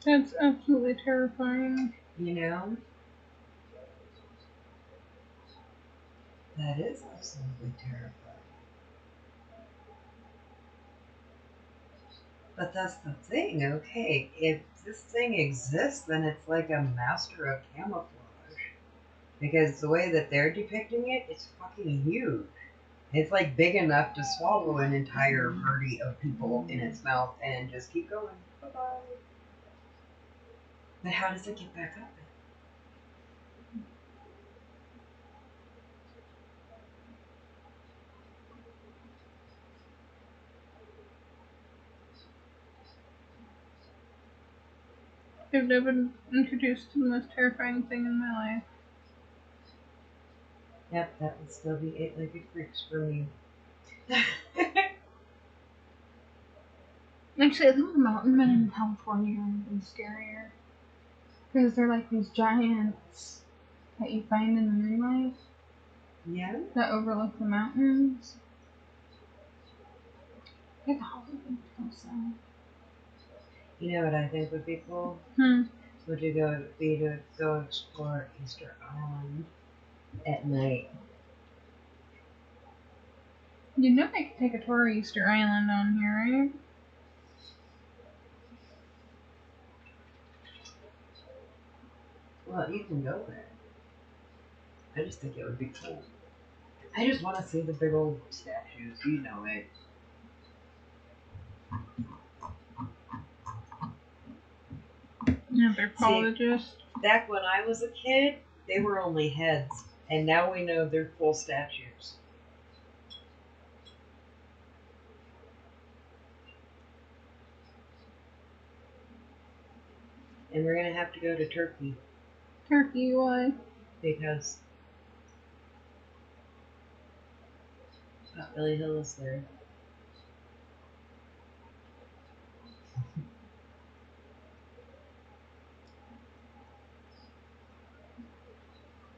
[SPEAKER 1] That's absolutely terrifying.
[SPEAKER 2] You know? That is absolutely terrifying. But that's the thing, okay? If this thing exists, then it's like a master of camouflage. Because the way that they're depicting it, it's fucking huge. It's like big enough to swallow an entire party of people in its mouth and just keep going. Bye-bye. But how does it get back up?
[SPEAKER 1] I've never been introduced to the most terrifying thing in my life.
[SPEAKER 2] Yep, that would still be eight-legged freaks for me.
[SPEAKER 1] Actually, I think the mountain men in California are even scarier. Because they're like these giants that you find in the moonlight
[SPEAKER 2] Yeah?
[SPEAKER 1] that overlook the mountains. Like Halloween also.
[SPEAKER 2] You know what I think would be cool? Would to go explore Easter Island at night.
[SPEAKER 1] You know I could take a tour of Easter Island on here, right?
[SPEAKER 2] Well, you can go there. I just think it would be cool. I just want to see the big old statues. You know it.
[SPEAKER 1] Anthropologist.
[SPEAKER 2] See, back when I was a kid, they were only heads, and now we know they're full statues. And we're gonna have to go to Turkey.
[SPEAKER 1] Turkey, why?
[SPEAKER 2] Because Potbelly Hill is there.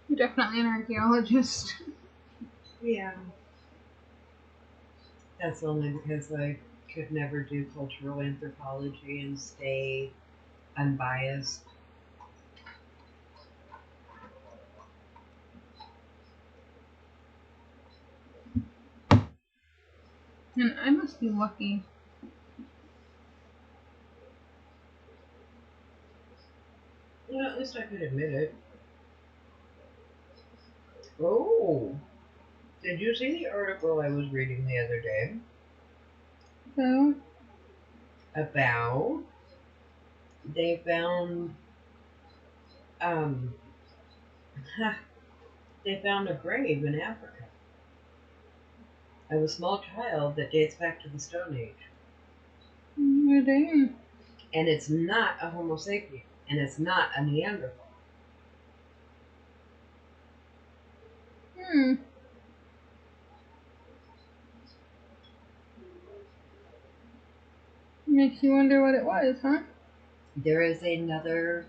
[SPEAKER 1] You're definitely an archaeologist.
[SPEAKER 2] Yeah. That's only because I could never do cultural anthropology and stay unbiased.
[SPEAKER 1] And I must be lucky.
[SPEAKER 2] Well, at least I could admit it. Oh, did you see the article I was reading the other day
[SPEAKER 1] So,
[SPEAKER 2] about they found um they found a grave in Africa of a small child that dates back to the Stone Age,
[SPEAKER 1] dang.
[SPEAKER 2] and it's not a Homo sapien, and it's not a Neanderthal.
[SPEAKER 1] Makes you wonder what it was, huh?
[SPEAKER 2] There is another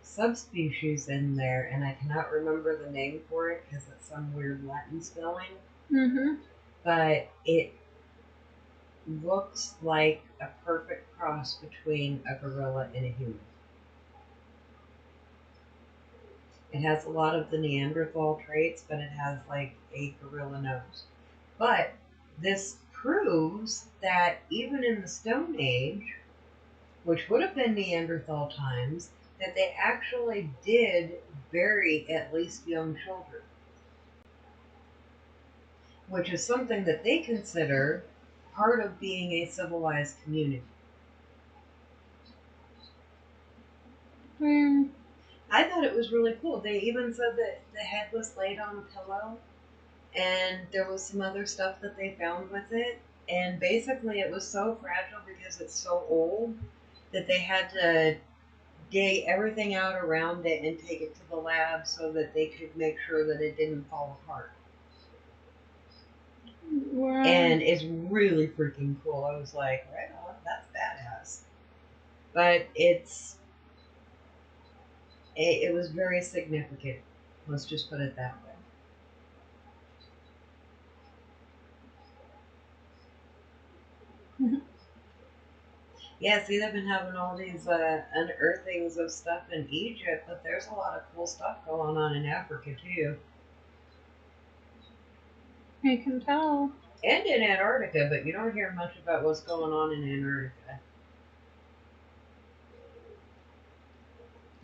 [SPEAKER 2] subspecies in there, and I cannot remember the name for it because it's some weird Latin spelling. But it looks like a perfect cross between a gorilla and a human. It has a lot of the Neanderthal traits, but it has like a gorilla nose. But this proves that even in the Stone Age, which would have been Neanderthal times, that they actually did bury at least young children, which is something that they consider part of being a civilized community. I thought it was really cool. They even said that the head was laid on a pillow, and there was some other stuff that they found with it. And basically, it was so fragile because it's so old that they had to dig everything out around it and take it to the lab so that they could make sure that it didn't fall apart.
[SPEAKER 1] Wow.
[SPEAKER 2] And it's really freaking cool. I was like, right on, that's badass. But it was very significant. Let's just put it that way. Yeah, see, they've been having all these unearthings of stuff in Egypt, but there's a lot of cool stuff going on in Africa too.
[SPEAKER 1] I can tell.
[SPEAKER 2] And in Antarctica, but you don't hear much about what's going on in Antarctica.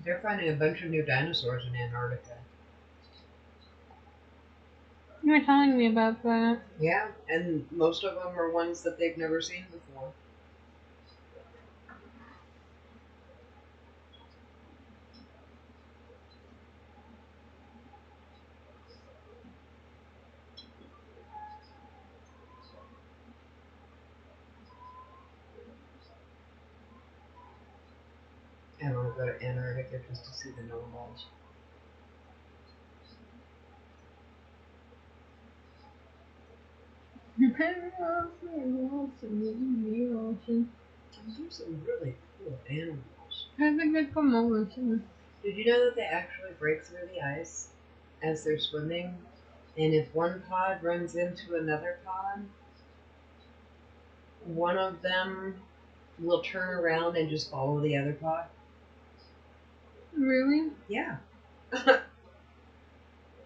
[SPEAKER 2] They're finding a bunch of new dinosaurs in Antarctica.
[SPEAKER 1] You were telling me about that.
[SPEAKER 2] Yeah, and most of them are ones that they've never seen before. I want to go to Antarctica just to see the normals. Those are some really cool animals.
[SPEAKER 1] I think it's from ocean.
[SPEAKER 2] Did you know that they actually break through the ice as they're swimming? And if one pod runs into another pod, one of them will turn around and just follow the other pod.
[SPEAKER 1] Really?
[SPEAKER 2] Yeah.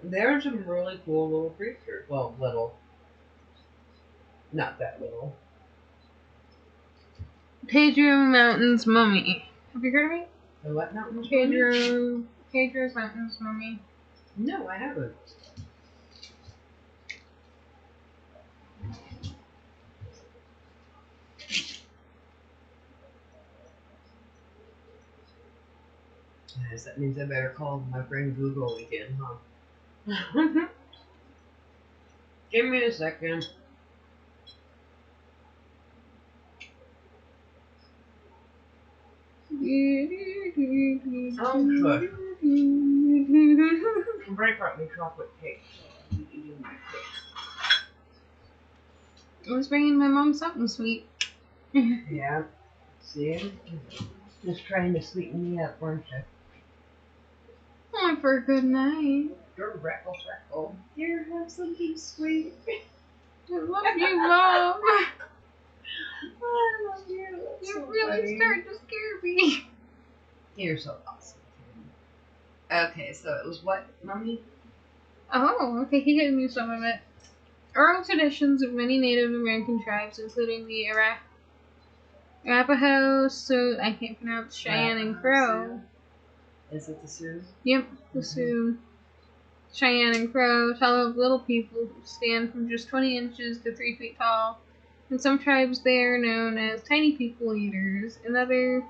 [SPEAKER 2] There are some really cool little creatures. Well, little. Not that little.
[SPEAKER 1] Pedro Mountain's mummy. Have you heard of it?
[SPEAKER 2] The what mountains?
[SPEAKER 1] Pedro's Mountain's mummy.
[SPEAKER 2] No, I haven't. Yes, that means I better call my friend Google again, huh? Give me a second. Oh, shush. Somebody brought me chocolate cake, so I need to eat my cake.
[SPEAKER 1] I was bringing my mom something sweet.
[SPEAKER 2] Yeah. See? Just trying to sweeten me up, weren't you?
[SPEAKER 1] Oh, for a good night.
[SPEAKER 2] You're freckle. Here, have something sweet.
[SPEAKER 1] I love you, Mom.
[SPEAKER 2] I love you. That's
[SPEAKER 1] You
[SPEAKER 2] so
[SPEAKER 1] really
[SPEAKER 2] funny.
[SPEAKER 1] started to scare me.
[SPEAKER 2] You're so awesome. Okay, so it was what, Mommy?
[SPEAKER 1] Oh, okay, he gave me some of it. Oral traditions of many Native American tribes, including the Arapaho, so I can't pronounce Cheyenne and Crow.
[SPEAKER 2] Is it the Sioux?
[SPEAKER 1] Yep, the Sioux. Cheyenne and Crow tell of little people who stand from just 20 inches to 3 feet tall. In some tribes, they are known as tiny people eaters. In others,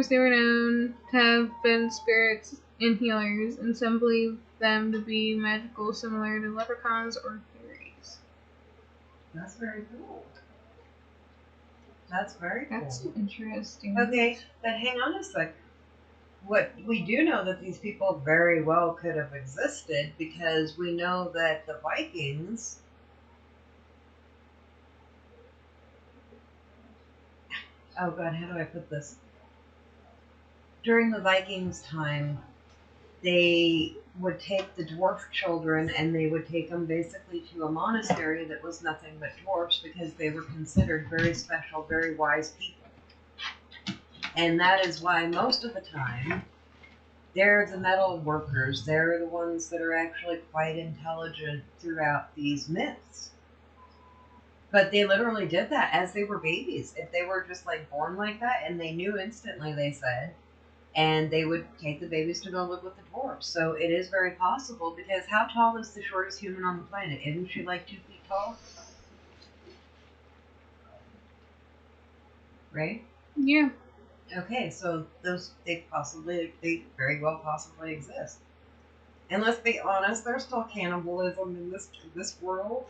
[SPEAKER 1] they were known to have been spirits and healers, and some believe them to be magical, similar to leprechauns or fairies.
[SPEAKER 2] That's very cool. That's very cool.
[SPEAKER 1] That's interesting.
[SPEAKER 2] Okay, but hang on a sec. What we do know that these people very well could have existed because we know that the Vikings. Oh God, how do I put this? During the Vikings' time, they would take the dwarf children and they would take them basically to a monastery that was nothing but dwarfs because they were considered very special, very wise people. And that is why most of the time, they're the metal workers. They're the ones that are actually quite intelligent throughout these myths. But they literally did that as they were babies. If they were just like born like that, and they knew instantly, they said, and they would take the babies to go live with the dwarfs. So it is very possible, because how tall is the shortest human on the planet? Isn't she like 2 feet tall? Right?
[SPEAKER 1] Yeah.
[SPEAKER 2] Okay, so they very well possibly exist. And let's be honest, there's still cannibalism in this world.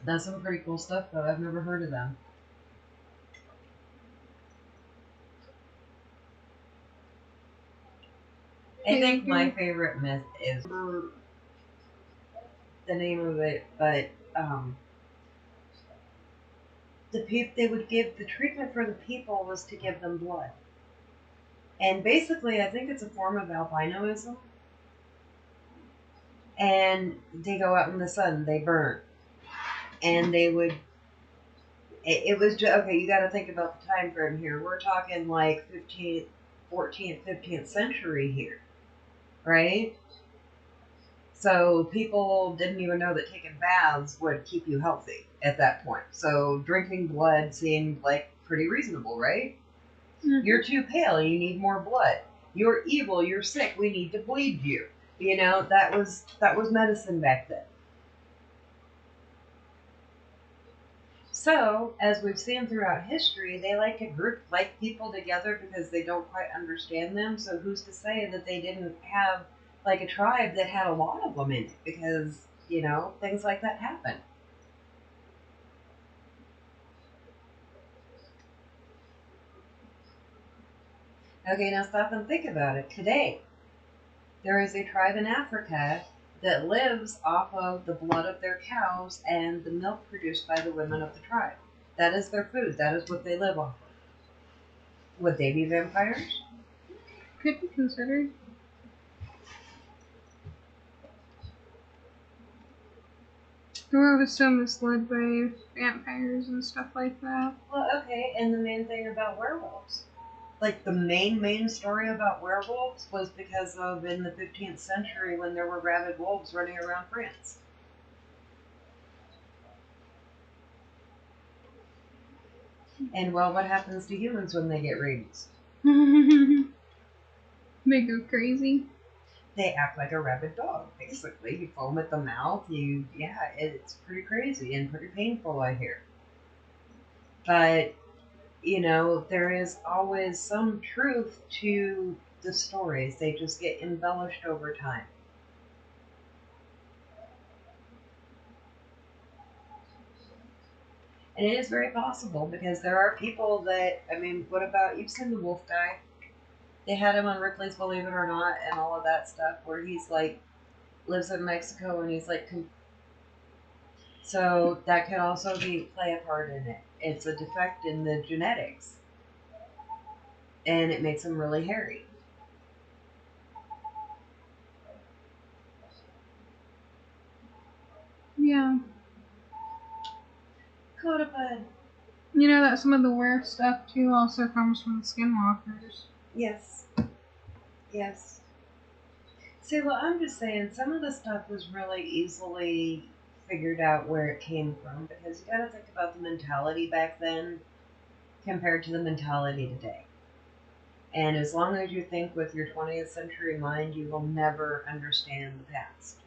[SPEAKER 2] That's some pretty cool stuff, though. I've never heard of them. I think my favorite myth is the name of it, but they would give the treatment for the people was to give them blood, and basically, I think it's a form of albinism. and they go out in the sun, they burn. And they would, it was just, okay, you got to think about the time frame here. We're talking like 15th, 14th, 15th century here, right? So people didn't even know that taking baths would keep you healthy at that point. So drinking blood seemed like pretty reasonable, right?
[SPEAKER 1] Mm-hmm.
[SPEAKER 2] You're too pale, you need more blood. You're evil, you're sick, we need to bleed you. You know, that was medicine back then. So, as we've seen throughout history, they like to group like people together because they don't quite understand them. So who's to say that they didn't have like a tribe that had a lot of them in it? Because, you know, things like that happen. Okay, now stop and think about it. Today, there is a tribe in Africa that lives off of the blood of their cows and the milk produced by the women of the tribe. That is their food. That is what they live off of. Would they be vampires?
[SPEAKER 1] Could be considered. The world is so misled by vampires and stuff like that.
[SPEAKER 2] Well, okay, and the main thing about werewolves. Like, the main story about werewolves was because of in the 15th century when there were rabid wolves running around France. And, well, what happens to humans when they get rabies?
[SPEAKER 1] They go crazy.
[SPEAKER 2] They act like a rabid dog, basically. You foam at the mouth, it's pretty crazy and pretty painful, I hear. But, you know, there is always some truth to the stories. They just get embellished over time. And it is very possible because there are people that, I mean, what about, you've seen the wolf guy? They had him on Ripley's Believe It or Not and all of that stuff where he's like, lives in Mexico and he's like, so that could also play a part in it. It's a defect in the genetics and it makes him really hairy.
[SPEAKER 1] Yeah.
[SPEAKER 2] Codipod.
[SPEAKER 1] You know that some of the weird stuff too also comes from the skinwalkers.
[SPEAKER 2] Yes. Yes. See, well, I'm just saying, some of the stuff was really easily figured out where it came from because you got to think about the mentality back then compared to the mentality today. And as long as you think with your 20th century mind, you will never understand the past.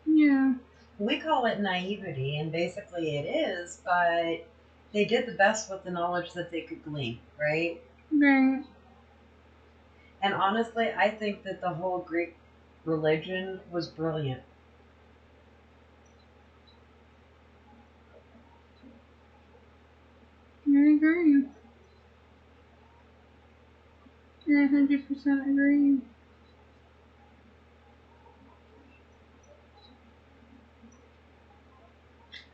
[SPEAKER 1] Yeah.
[SPEAKER 2] We call it naivety, and basically it is, but they did the best with the knowledge that they could glean, right?
[SPEAKER 1] Right.
[SPEAKER 2] And honestly, I think that the whole Greek religion was brilliant.
[SPEAKER 1] I agree. I 100% agree.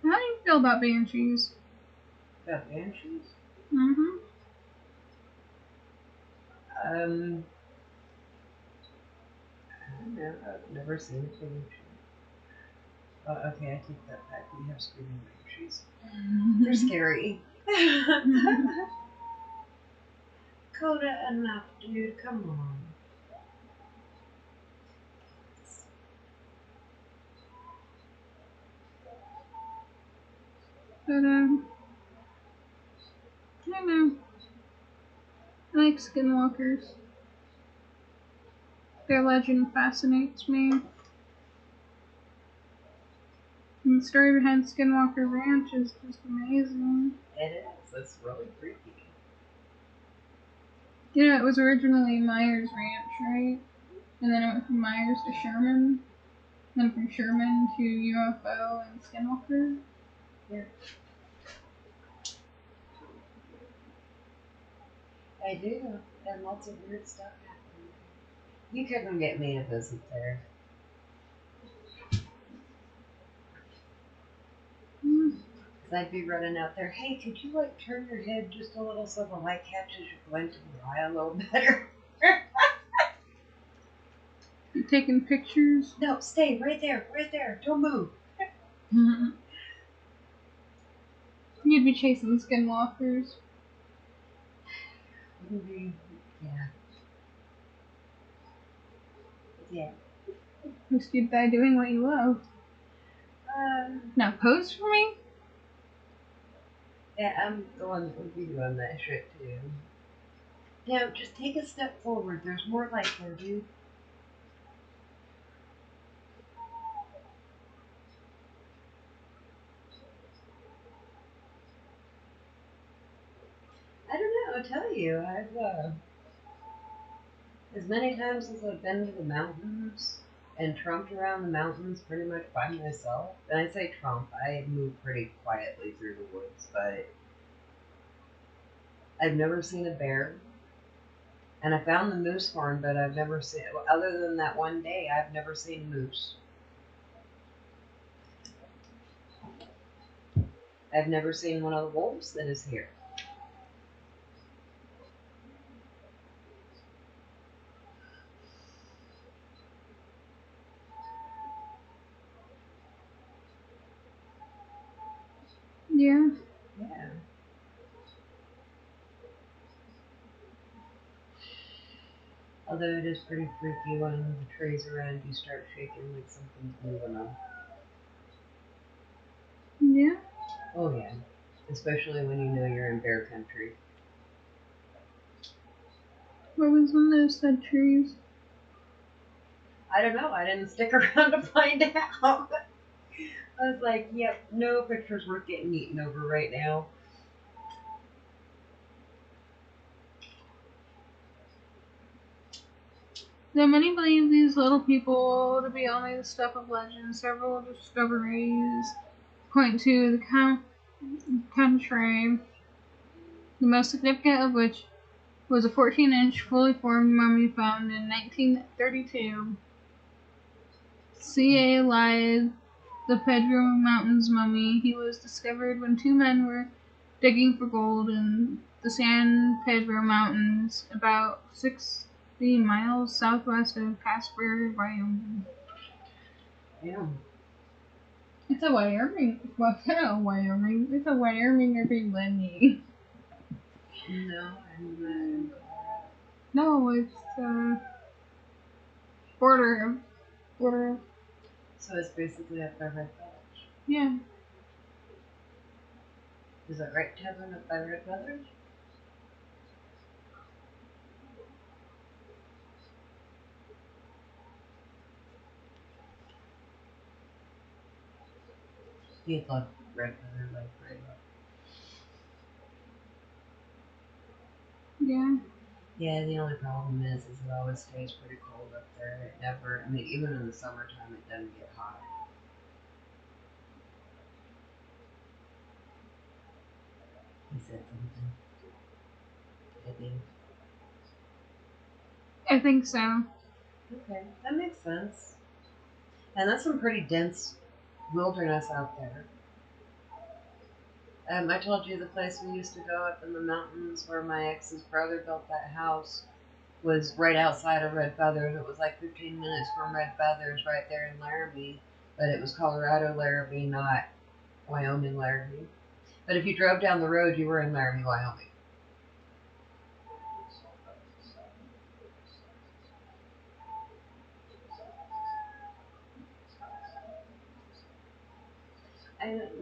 [SPEAKER 1] How do you feel about banshees?
[SPEAKER 2] About banshees?
[SPEAKER 1] Mm-hmm.
[SPEAKER 2] I don't know. I've never seen a banshee. Okay, I take that back. We have screaming banshees. They're scary. Coda, enough, dude. Come on.
[SPEAKER 1] But, I don't know. I like skinwalkers. Their legend fascinates me. And the story behind Skinwalker Ranch is just amazing.
[SPEAKER 2] It is. It's really creepy.
[SPEAKER 1] You know, it was originally Myers Ranch, right? And then it went from Myers to Sherman. Then from Sherman to UFO and Skinwalker.
[SPEAKER 2] Yeah. I do. And lots of weird stuff happening. You couldn't get me to visit there. Because I'd be running out there, hey, could you like turn your head just a little so the light catches your glint of your eye a little better?
[SPEAKER 1] Taking pictures.
[SPEAKER 2] No, stay right there, right there. Don't move.
[SPEAKER 1] You'd be chasing skinwalkers.
[SPEAKER 2] Yeah. Yeah.
[SPEAKER 1] At least you'd die doing what you love. Now pose for me?
[SPEAKER 2] Yeah, I'm the one that would be doing that shit too. No, just take a step forward. There's more light there, dude. I don't know. I'll tell you. I've as many times as I've been to the mountains and trumped around the mountains pretty much by myself. And I say trump, I move pretty quietly through the woods, but I've never seen a bear. And I found the moose horn, but I've never seen, other than that one day, I've never seen moose. I've never seen one of the wolves that is here.
[SPEAKER 1] Yeah.
[SPEAKER 2] Yeah. Although it is pretty freaky when the trees around you start shaking like something's moving them.
[SPEAKER 1] Yeah.
[SPEAKER 2] Oh yeah. Especially when you know you're in bear country.
[SPEAKER 1] What was one of those said trees?
[SPEAKER 2] I don't know. I didn't stick around to find out. I was like, yep, no picture's worth getting eaten over right now.
[SPEAKER 1] Though many believe these little people to be only the stuff of legend, several discoveries point to the contrary, the most significant of which was a 14-inch fully formed mummy found in 1932. C.A. Lythe, the Pedro Mountains mummy. He was discovered when two men were digging for gold in the San Pedro Mountains, about 60 miles southwest of Casper, Wyoming.
[SPEAKER 2] Yeah.
[SPEAKER 1] It's a Wyoming. What's a Wyoming? It's a Wyoming or Lenny.
[SPEAKER 2] No, I'm not.
[SPEAKER 1] No, it's border.
[SPEAKER 2] So it's basically up by Red Feathers.
[SPEAKER 1] Yeah.
[SPEAKER 2] Is it right Tevin up by Red Feathers? You'd love Red Feather like right up.
[SPEAKER 1] Yeah.
[SPEAKER 2] Yeah, the only problem is it always stays pretty cold up there. It never, I mean, even in the summertime, it doesn't get hot. He said something. I think.
[SPEAKER 1] I think so.
[SPEAKER 2] Okay, that makes sense. And that's some pretty dense wilderness out there. I told you the place we used to go up in the mountains where my ex's brother built that house was right outside of Red Feathers. It was like 15 minutes from Red Feathers right there in Laramie. But it was Colorado Laramie, not Wyoming Laramie. But if you drove down the road, you were in Laramie, Wyoming.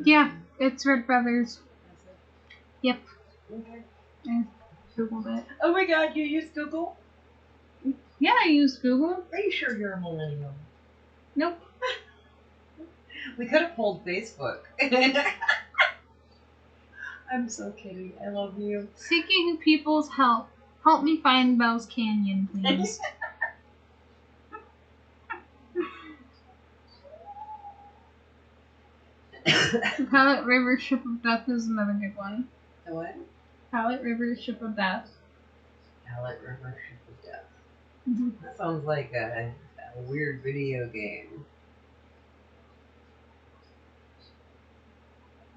[SPEAKER 1] Yeah, it's Red Feathers. Yep.
[SPEAKER 2] Okay.
[SPEAKER 1] I googled it.
[SPEAKER 2] Oh my god, you use Google?
[SPEAKER 1] Yeah, I use Google.
[SPEAKER 2] Are you sure you're a millennial?
[SPEAKER 1] Nope.
[SPEAKER 2] We could have pulled Facebook. I'm so kidding. I love you.
[SPEAKER 1] Seeking people's help. Help me find Bell's Canyon, please. Palette River Ship of Death is another good one.
[SPEAKER 2] The what?
[SPEAKER 1] Palette River Ship of Death.
[SPEAKER 2] Palette River Ship of Death.
[SPEAKER 1] Mm-hmm.
[SPEAKER 2] That sounds like a weird video game.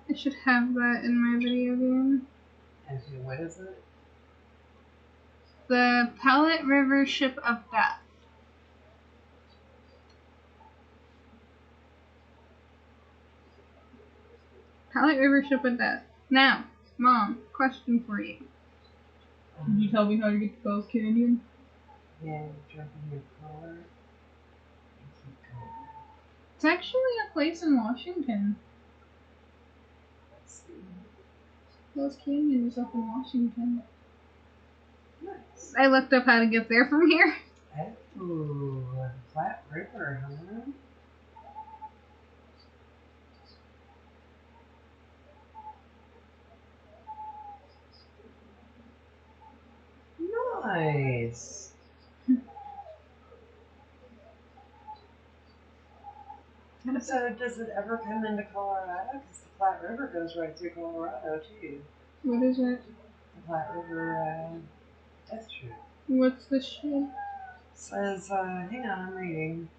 [SPEAKER 1] I should have that in my video game.
[SPEAKER 2] Actually, what is it?
[SPEAKER 1] The Palette River Ship of Death. Highlight Rivership of Death. Now, Mom, question for you. Can you tell me how to get to Bell's Canyon?
[SPEAKER 2] Yeah, jump in your car and keep going.
[SPEAKER 1] It's actually a place in Washington.
[SPEAKER 2] Let's see.
[SPEAKER 1] Bell's Canyon is up in Washington.
[SPEAKER 2] Nice.
[SPEAKER 1] I looked up how to get there from here.
[SPEAKER 2] Ooh, Platte River, huh? Nice. So does it ever come into Colorado? Because the Platte River goes right through Colorado too.
[SPEAKER 1] What is it?
[SPEAKER 2] The Platte River Death Chute.
[SPEAKER 1] What's the shit?
[SPEAKER 2] Says, hang on, I'm reading.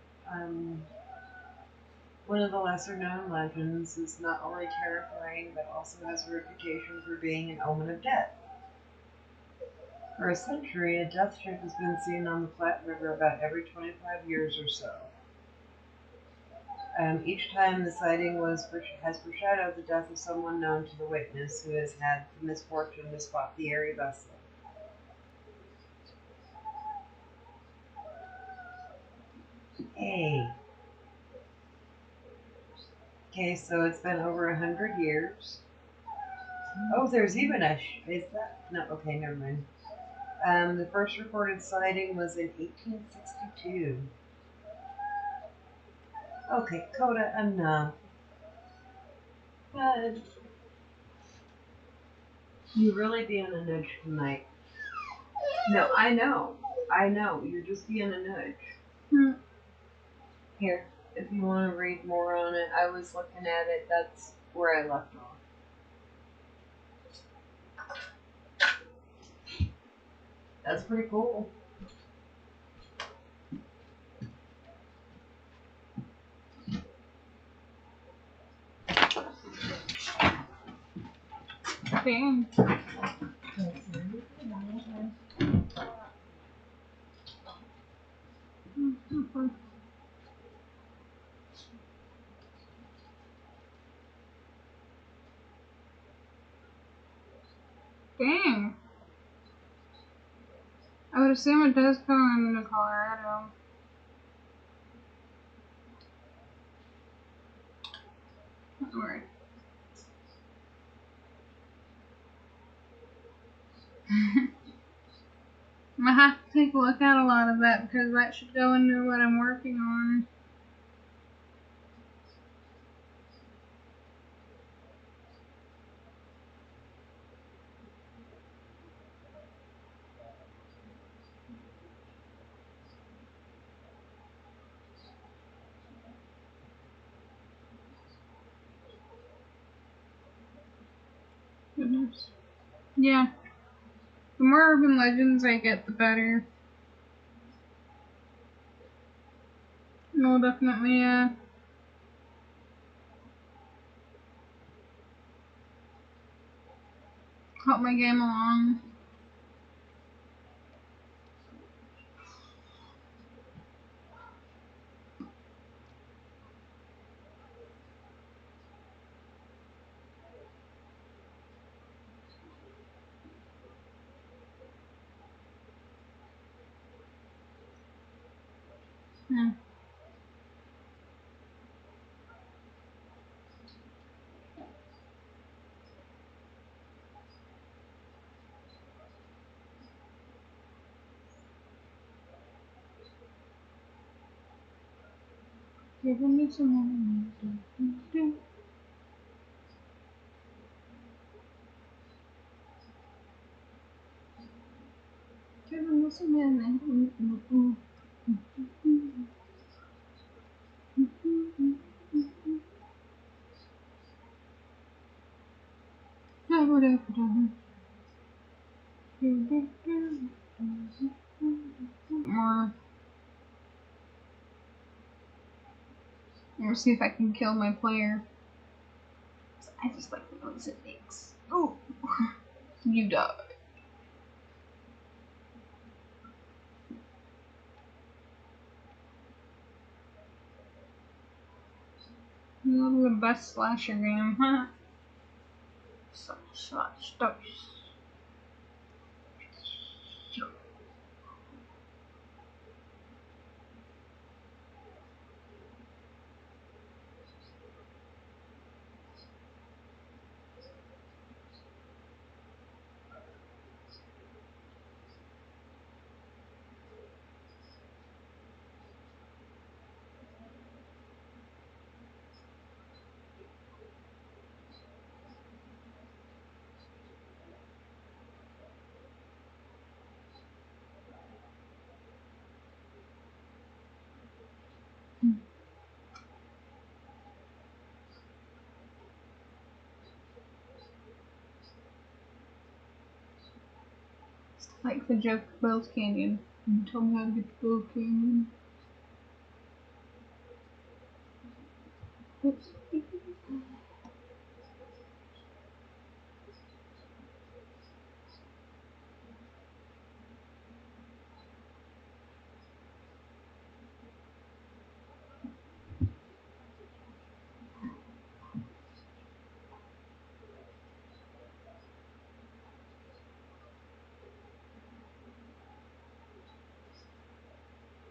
[SPEAKER 2] One of the lesser known legends is not only terrifying but also has a reputation for being an omen of death. For a century, a death chute has been seen on the Platte River about every 25 years or so. Each time the sighting has foreshadowed the death of someone known to the witness who has had the misfortune to spot the airy vessel. Hey. Okay, so it's been over 100 years. Oh, there's even is that? No, okay, never mind. The first recorded sighting was in 1862. Okay, Coda, enough. Bud. You really being a nudge tonight. No, I know. You're just being a nudge. Here, if you want to read more on it, I was looking at it. That's where I left off. That's pretty cool.
[SPEAKER 1] Dang. Dang. I would assume it does come into Colorado. Don't worry. I'm gonna have to take a look at a lot of that because that should go into what I'm working on. Goodness. Yeah. The more urban legends I get, the better. No, definitely, yeah. Help my game along. Yeah. Give me some more. Give me some more. More. Let's see if I can kill my player. I just like the noise it makes. Ooh. You died. You love the best slasher game, huh? Stop. Like the joke of Bill's Canyon. You told me how to get to Bill's Canyon. Oops.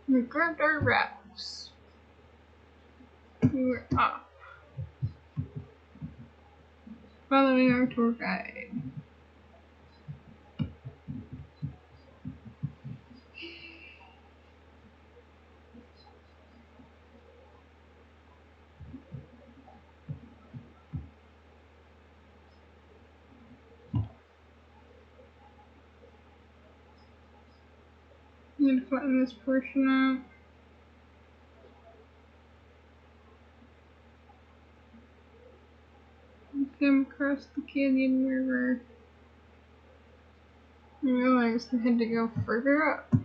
[SPEAKER 1] We grabbed our wraps. We were off, following our tour guide. I'm gonna flatten this portion out. Came across the Canyon River. I realized I had to go further up.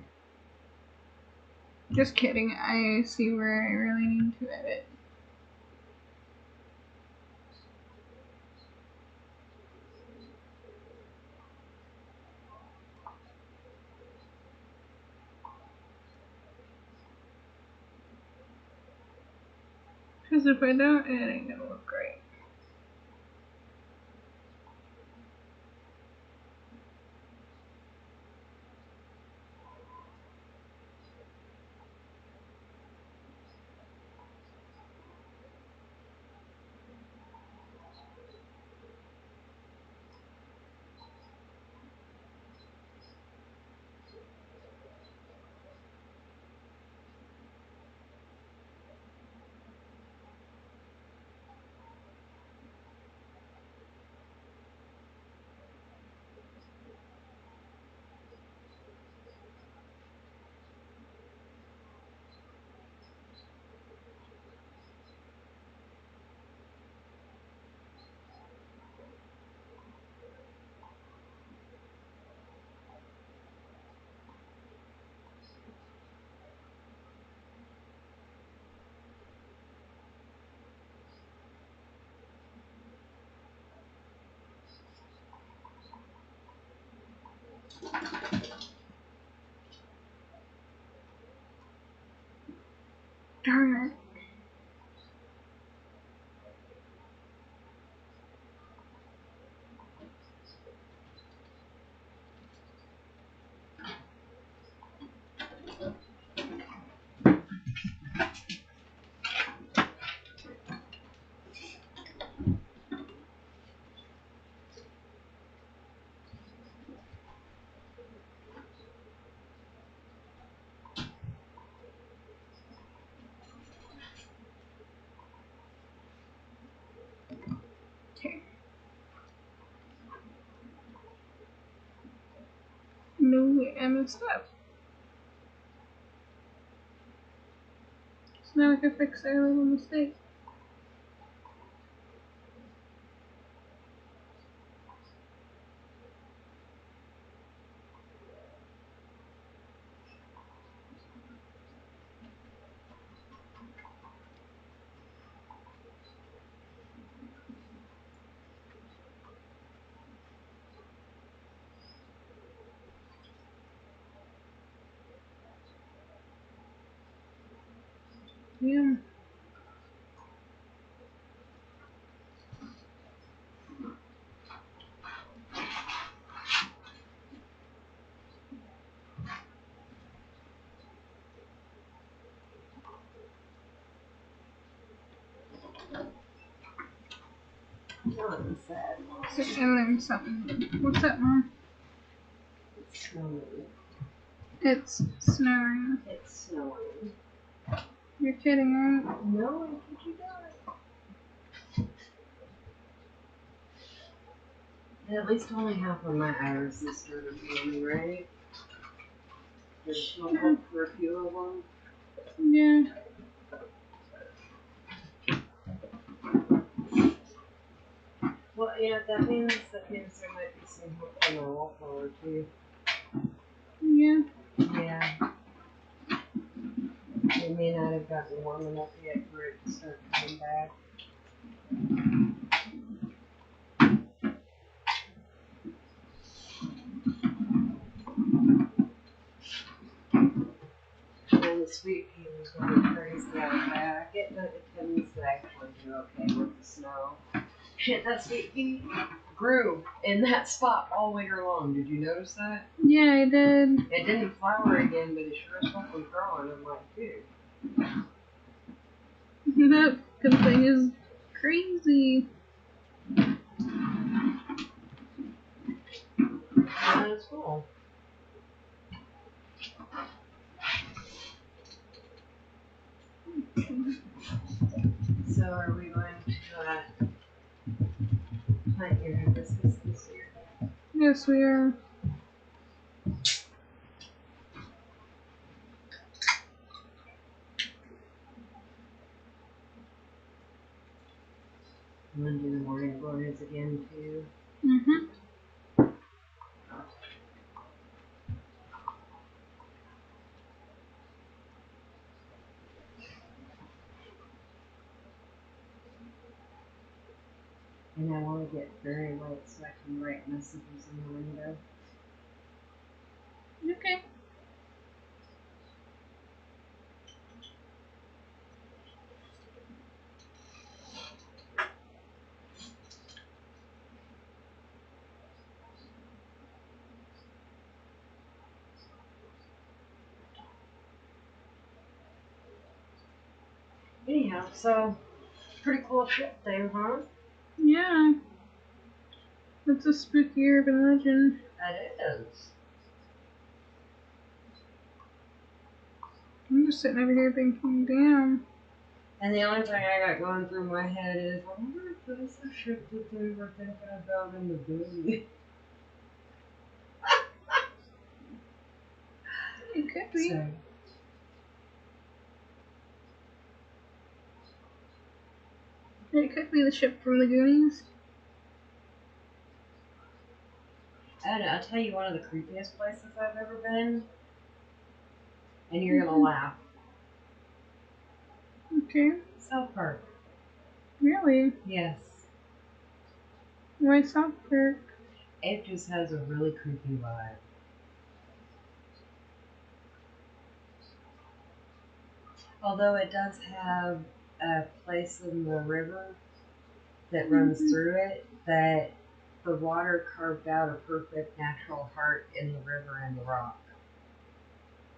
[SPEAKER 1] Just kidding, I see where I really need to edit. Because if I don't, it ain't gonna look great. Darn it. Okay. No, I messed up. So now I can fix our little mistake. Yeah.
[SPEAKER 2] Nothing sad.
[SPEAKER 1] So I learned something. What's up, Mom?
[SPEAKER 2] It's snowing.
[SPEAKER 1] It's snowing.
[SPEAKER 2] It's snowing.
[SPEAKER 1] You're kidding, right?
[SPEAKER 2] No, I think you got it. At least only half of my irises started blooming, right? There's no hope for a few of them.
[SPEAKER 1] Yeah.
[SPEAKER 2] Well, yeah, that means there might be some hope for my wallflower too.
[SPEAKER 1] Yeah.
[SPEAKER 2] Yeah. It may not have gotten warm enough yet for it to start coming back. And the sweet pea was going crazy out back. It tends to actually do okay with the snow. Shit, that sweet pea grew in that spot all winter long. Did you notice that?
[SPEAKER 1] Yeah, I did.
[SPEAKER 2] It didn't flower again, but it sure as fuck was growing. I'm like, dude.
[SPEAKER 1] That fucking thing is crazy.
[SPEAKER 2] Yeah, it's cool. So are we going to plant your hibiscus this year?
[SPEAKER 1] Yes, we are.
[SPEAKER 2] I'm going to do the morning glories again too.
[SPEAKER 1] Mm-hmm.
[SPEAKER 2] And I want to get very light so I can write messages in the window.
[SPEAKER 1] Okay.
[SPEAKER 2] Anyhow, so pretty cool ship thing, huh?
[SPEAKER 1] Yeah. It's a spooky urban legend.
[SPEAKER 2] That is.
[SPEAKER 1] I'm just sitting over here thinking, damn.
[SPEAKER 2] And the only thing I got going through my head is, I wonder if this is a ship that they were thinking about in the movie.
[SPEAKER 1] It could be.
[SPEAKER 2] So,
[SPEAKER 1] It could be the ship from the Goonies.
[SPEAKER 2] I'll tell you one of the creepiest places I've ever been. And you're gonna laugh.
[SPEAKER 1] Okay.
[SPEAKER 2] South Park.
[SPEAKER 1] Really?
[SPEAKER 2] Yes.
[SPEAKER 1] Why South Park?
[SPEAKER 2] It just has a really creepy vibe. Although it does have a place in the river that runs through it that the water carved out a perfect natural heart in the river and the rock.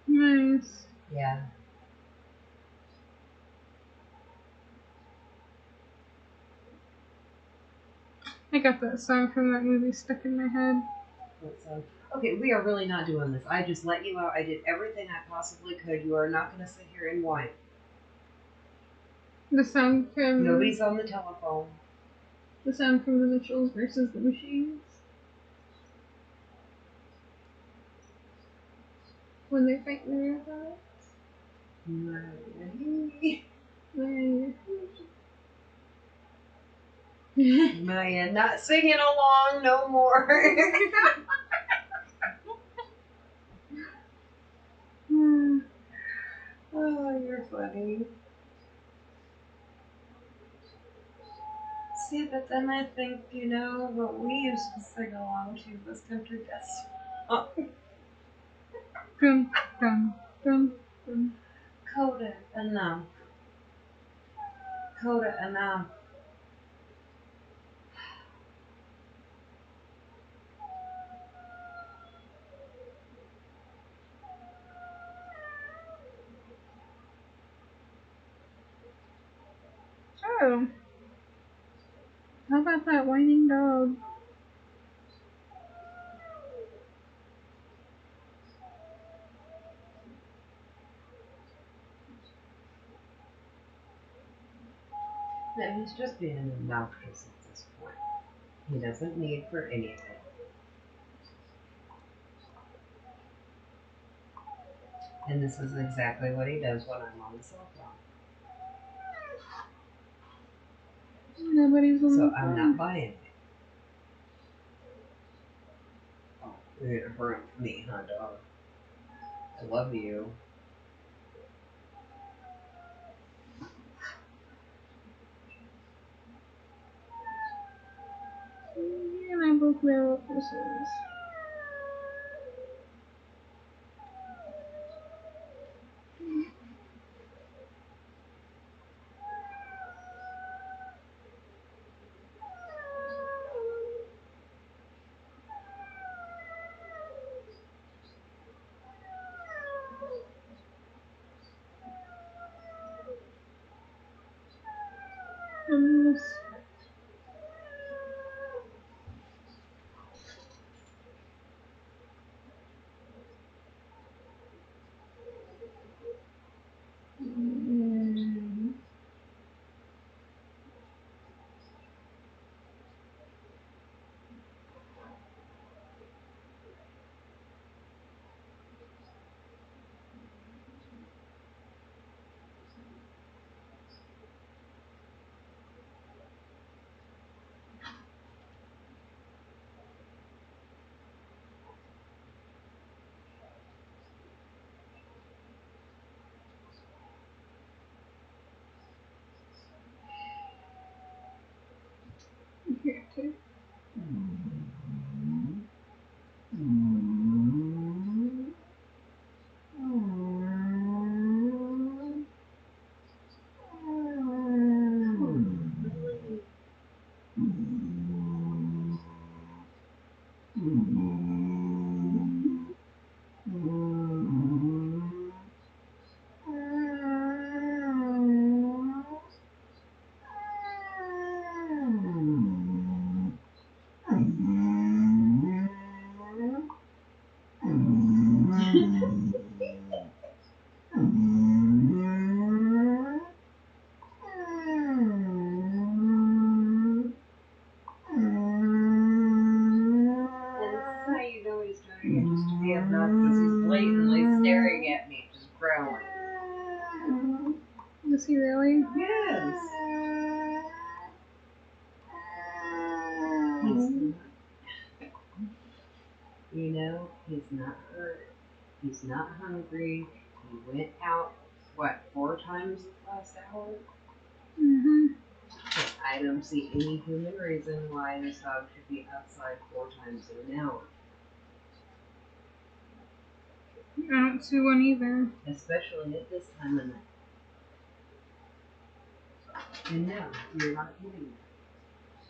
[SPEAKER 1] Nice.
[SPEAKER 2] Yeah.
[SPEAKER 1] I got that song from that movie stuck in my head.
[SPEAKER 2] So, okay, we are really not doing this. I just let you out. I did everything I possibly could. You are not going to sit here and whine.
[SPEAKER 1] The sound from
[SPEAKER 2] Nobody's on the telephone.
[SPEAKER 1] the sound from the Mitchells versus the Machines. When they fight in the robots.
[SPEAKER 2] Maya, not singing along no more. Oh, you're funny. See, but then I think, what we used to sing along to was country gospel.
[SPEAKER 1] Dum, dum, dum, dum.
[SPEAKER 2] Coda enough. Coda enough.
[SPEAKER 1] Oh, How about that whining dog?
[SPEAKER 2] No, he's just being obnoxious at this point. He doesn't need for anything. And this is exactly what he does when I'm on the cell phone.
[SPEAKER 1] Nobody's on
[SPEAKER 2] So
[SPEAKER 1] the
[SPEAKER 2] I'm
[SPEAKER 1] phone.
[SPEAKER 2] not buying it. Oh, you're gonna hurt me, huh, dog? I love you.
[SPEAKER 1] You and I both know what this is. This. Here, too.
[SPEAKER 2] Obnoxious. He's blatantly staring at me, just growling.
[SPEAKER 1] Is he really?
[SPEAKER 2] Yes. He's not, you know, he's not hurt. He's not hungry. He went out, what, 4 times last hour?
[SPEAKER 1] Mm-hmm.
[SPEAKER 2] I don't see any human reason why this dog should be outside 4 times in an hour.
[SPEAKER 1] I don't see one either.
[SPEAKER 2] Especially at this time of night. And no, you're not getting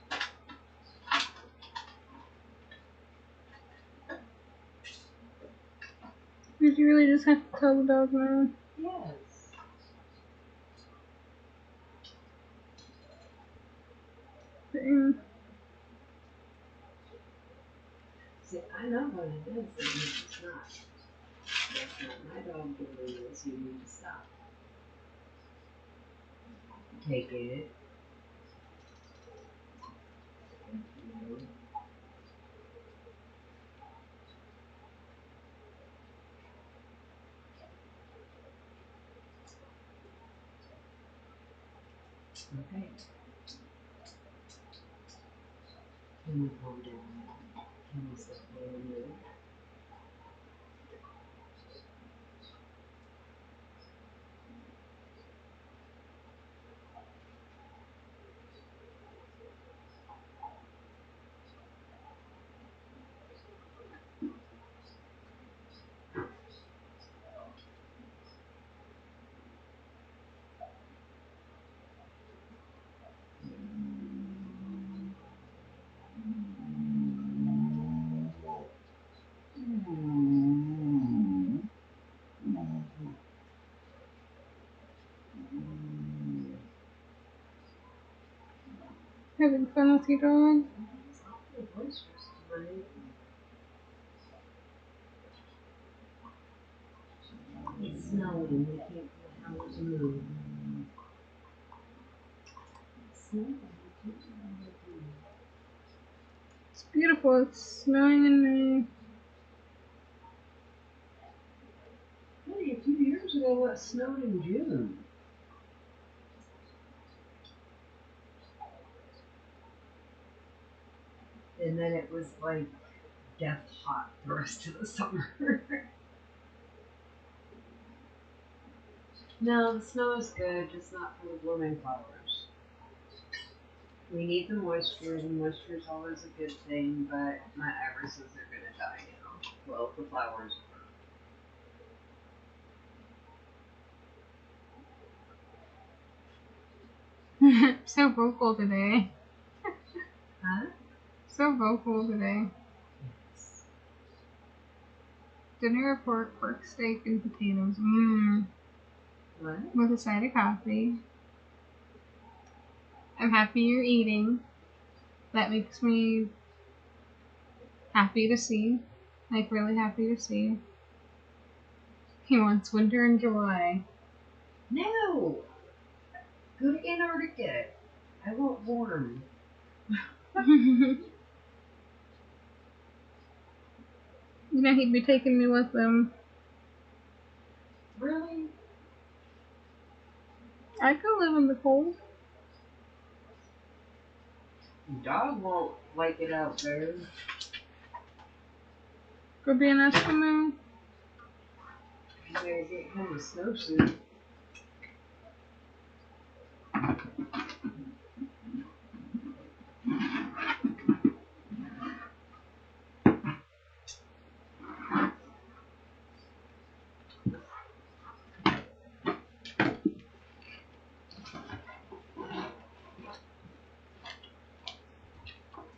[SPEAKER 2] that.
[SPEAKER 1] Did you really just have to tell the dog no?
[SPEAKER 2] Yes.
[SPEAKER 1] Dang.
[SPEAKER 2] See, I know what it is, and it's not. That's not my dog doing this. You need to stop. Take it. No. Okay. Can you calm down? Can you stop being rude?
[SPEAKER 1] Having fun with your dog?
[SPEAKER 2] It's awfully boisterous tonight. It's snowing. They can't the house move. It's snowing.
[SPEAKER 1] It's beautiful. It's snowing in May.
[SPEAKER 2] Hey, a few years ago it snowed in June. And then it was like death hot the rest of the summer. No, the snow is good, just not for the blooming flowers. We need the moisture. The moisture is always a good thing, but my irises are going to die now. Well, the flowers
[SPEAKER 1] So vocal today.
[SPEAKER 2] Huh?
[SPEAKER 1] So vocal today.
[SPEAKER 2] Yes.
[SPEAKER 1] Dinner pork steak and potatoes. Mmm.
[SPEAKER 2] What?
[SPEAKER 1] With a side of coffee. I'm happy you're eating. That makes me happy to see. Like, really happy to see. He wants winter in July.
[SPEAKER 2] No! Go to Antarctica. I want warm.
[SPEAKER 1] You know, he'd be taking me with him.
[SPEAKER 2] Really?
[SPEAKER 1] I could live in the cold.
[SPEAKER 2] Your dog won't like it out there.
[SPEAKER 1] Go be an Eskimo.
[SPEAKER 2] You gotta get him a snowsuit.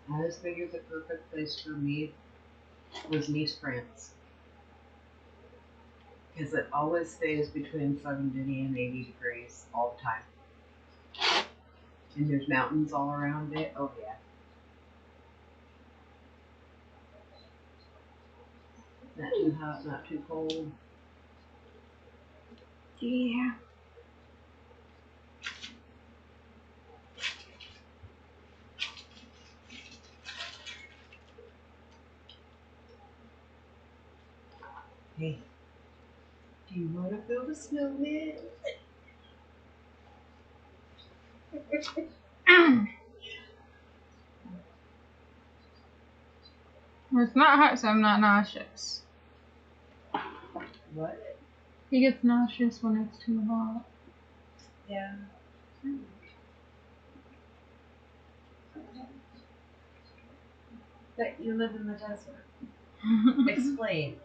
[SPEAKER 2] I always figured the perfect place for me was Nice, France. Because it always stays between 70 and 80 degrees all the time. And there's mountains all around it. Oh, yeah. Not too hot, not too cold.
[SPEAKER 1] Yeah.
[SPEAKER 2] Hey, do you want to build a snowman?
[SPEAKER 1] It's not hot, so I'm not nauseous.
[SPEAKER 2] What?
[SPEAKER 1] He gets nauseous when it's too hot.
[SPEAKER 2] Yeah. But you live in the desert. Explain.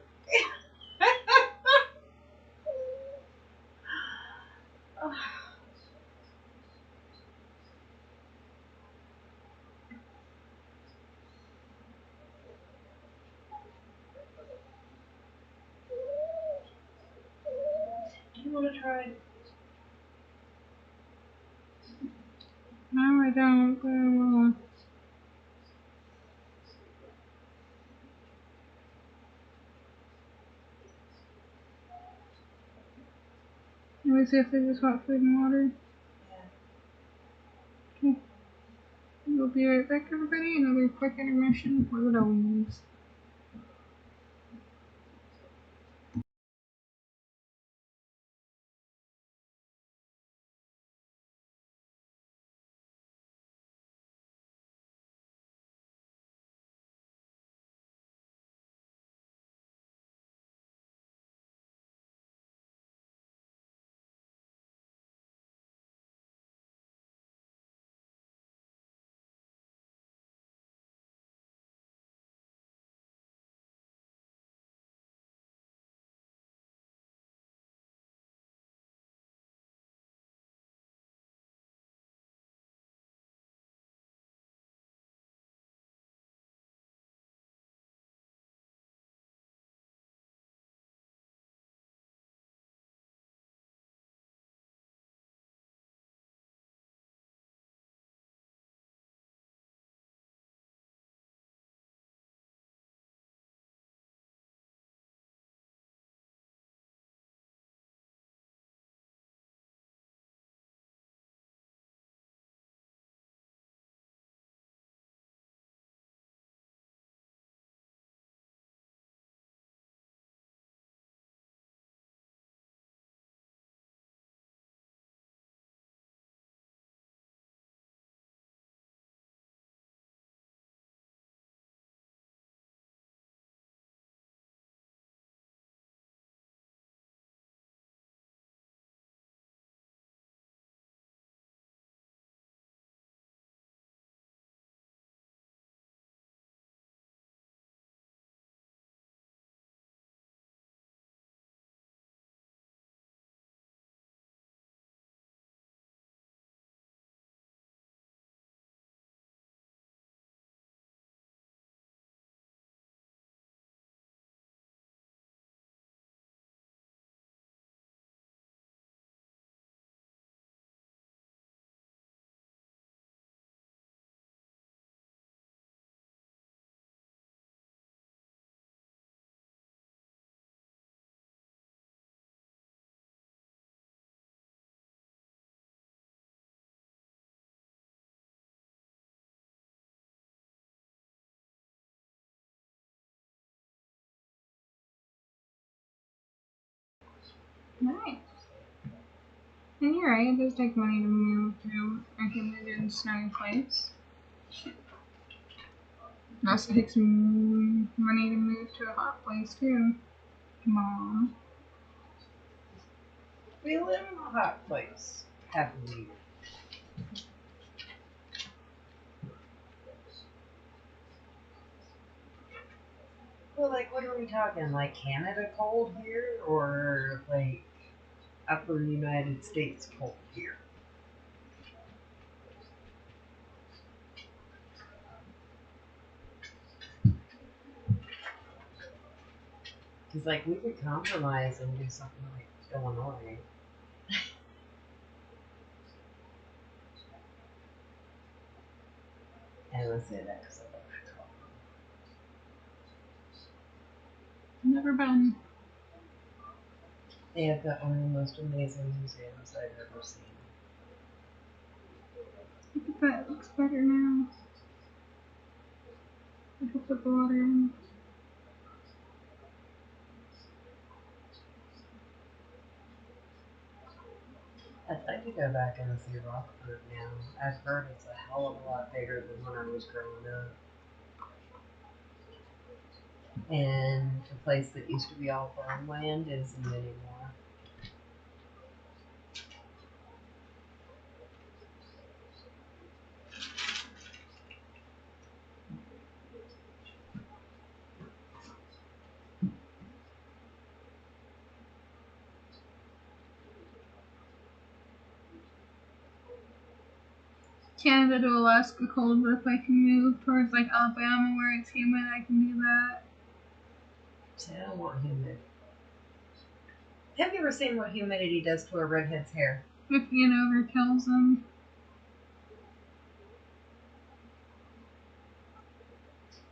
[SPEAKER 2] Do you want to try?
[SPEAKER 1] No, I don't. Let me see if they just want food and water.
[SPEAKER 2] Yeah.
[SPEAKER 1] Okay. We'll be right back, everybody. Another quick intermission for the dogs. Nice. And you're right, it does take money to move to a humid and snowy place. It also takes money to move to a hot place too. Mom.
[SPEAKER 2] We live in a hot place half of the year. Well, like, what are we talking? Like Canada cold here, or like upper United States cold here? Because, like, we could compromise and do something like Illinois. And let's say that because I love Chicago.
[SPEAKER 1] Never been.
[SPEAKER 2] They have got one of the most amazing museums I've ever seen.
[SPEAKER 1] Look at that, it looks better now. I can put the water in.
[SPEAKER 2] I'd like to go back and see Rockford now. I've heard it's a hell of a lot bigger than when I was growing up. And the place that used to be all farmland isn't anymore.
[SPEAKER 1] Canada to Alaska cold, but if I can move towards like Alabama where it's humid, I can do that.
[SPEAKER 2] See, I don't want humid. Have you ever seen what humidity does to a redhead's hair?
[SPEAKER 1] If you over kills them.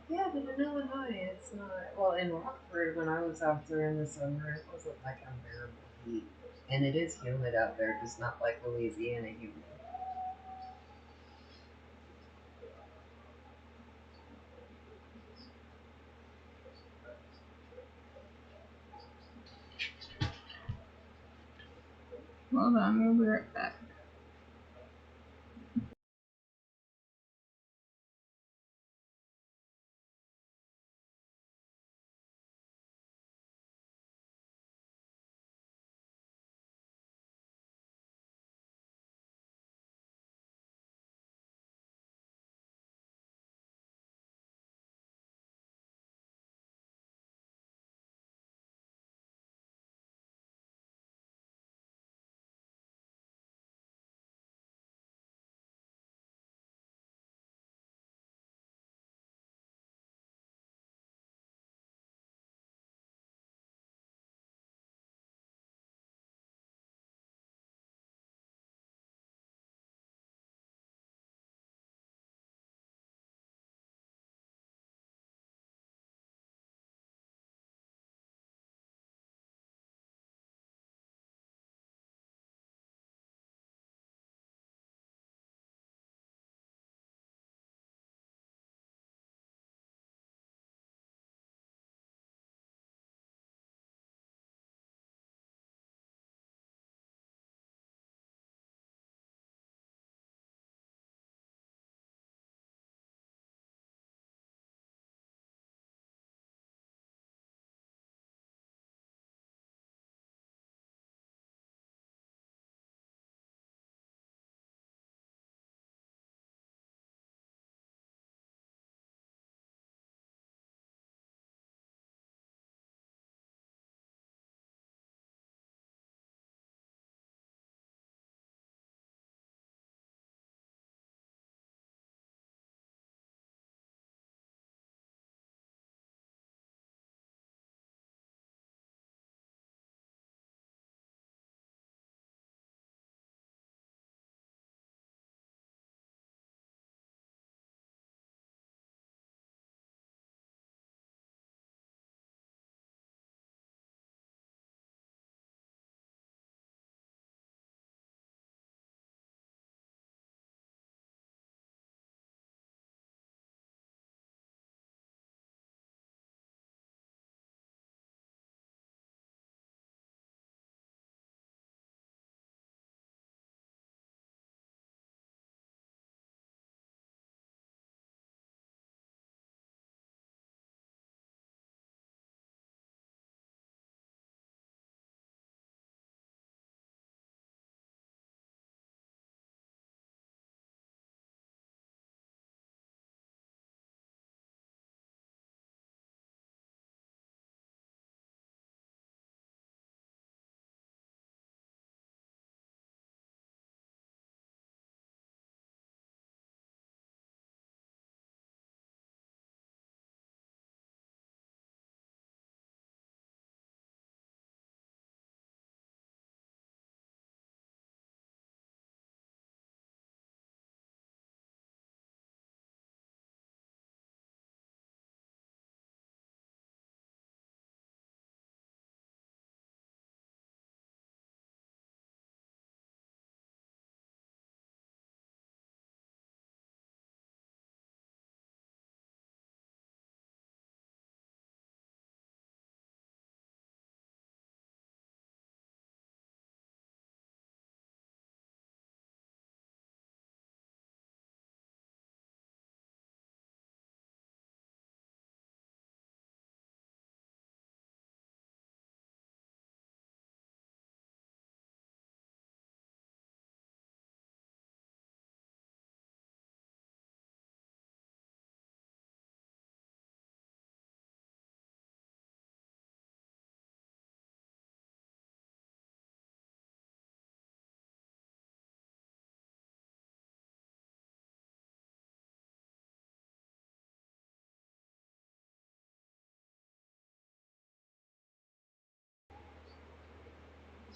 [SPEAKER 2] Yeah, but in Illinois, it's not. Well, in Rockford, when I was out there in the summer, it wasn't like unbearable heat. And it is humid out there, just not like Louisiana humid.
[SPEAKER 1] Hold on, we'll be right back.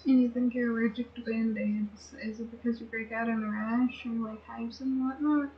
[SPEAKER 1] And you think you're allergic to band-aids. Is it because you break out in a rash or like hives and whatnot?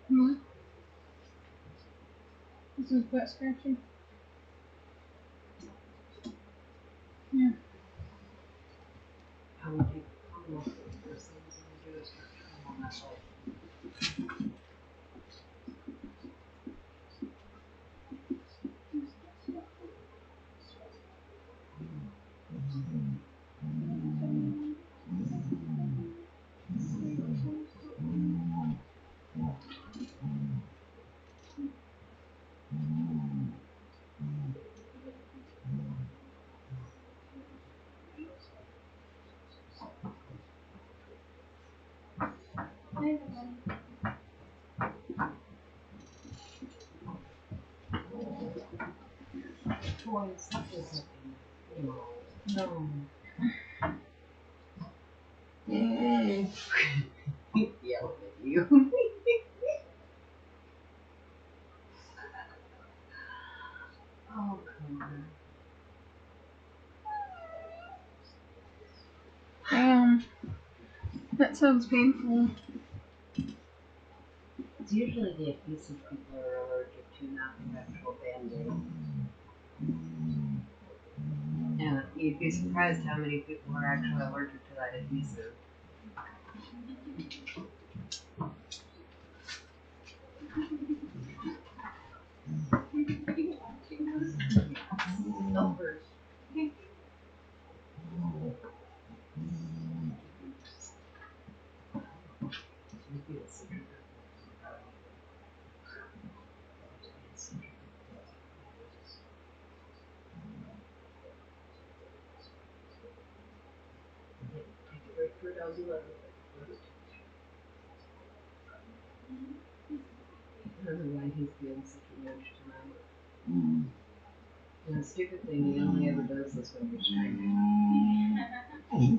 [SPEAKER 1] What? This is butt scratching. Yeah.
[SPEAKER 2] I would think almost the first thing you're going to do is start trying on that leg. Toys, that isn't no. Yelling at you. Oh, come on.
[SPEAKER 1] Damn. That sounds painful.
[SPEAKER 2] It's usually the adhesive people are allergic to, not the actual band-aid. And you'd be surprised how many people are actually allergic to that adhesive. Numbers. I don't know why he's being such a witch tonight. And the stupid thing, he only ever does this when you're straight.
[SPEAKER 1] Okay.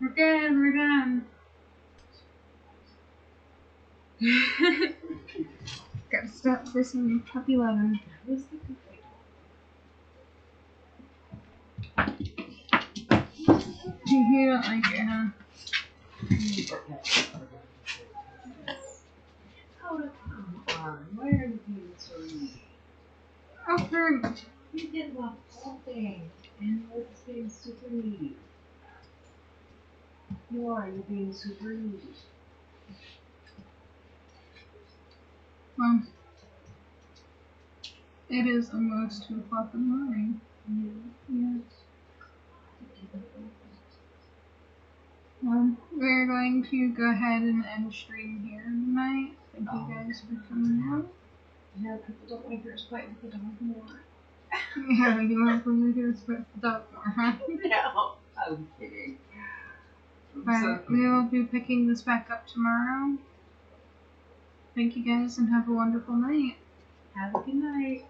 [SPEAKER 1] We're good, we're done. Gotta stop for some puppy loving. You don't like it, huh?
[SPEAKER 2] Oh, come on. Why are you being so rude?
[SPEAKER 1] Oh, for
[SPEAKER 2] You did the whole thing, and it's being super needy. You are. You're being super rude.
[SPEAKER 1] Well, it is almost 2 o'clock in the morning. Yes. Well, we're going to go ahead and end stream here tonight. Thank you guys for coming out.
[SPEAKER 2] Yeah, people don't want to hear us fight with the dog more.
[SPEAKER 1] Yeah, you want to hear us with the dog more, huh?
[SPEAKER 2] No, I'm kidding.
[SPEAKER 1] But we will be picking this back up tomorrow. Thank you guys and have a wonderful night.
[SPEAKER 2] Have a good night.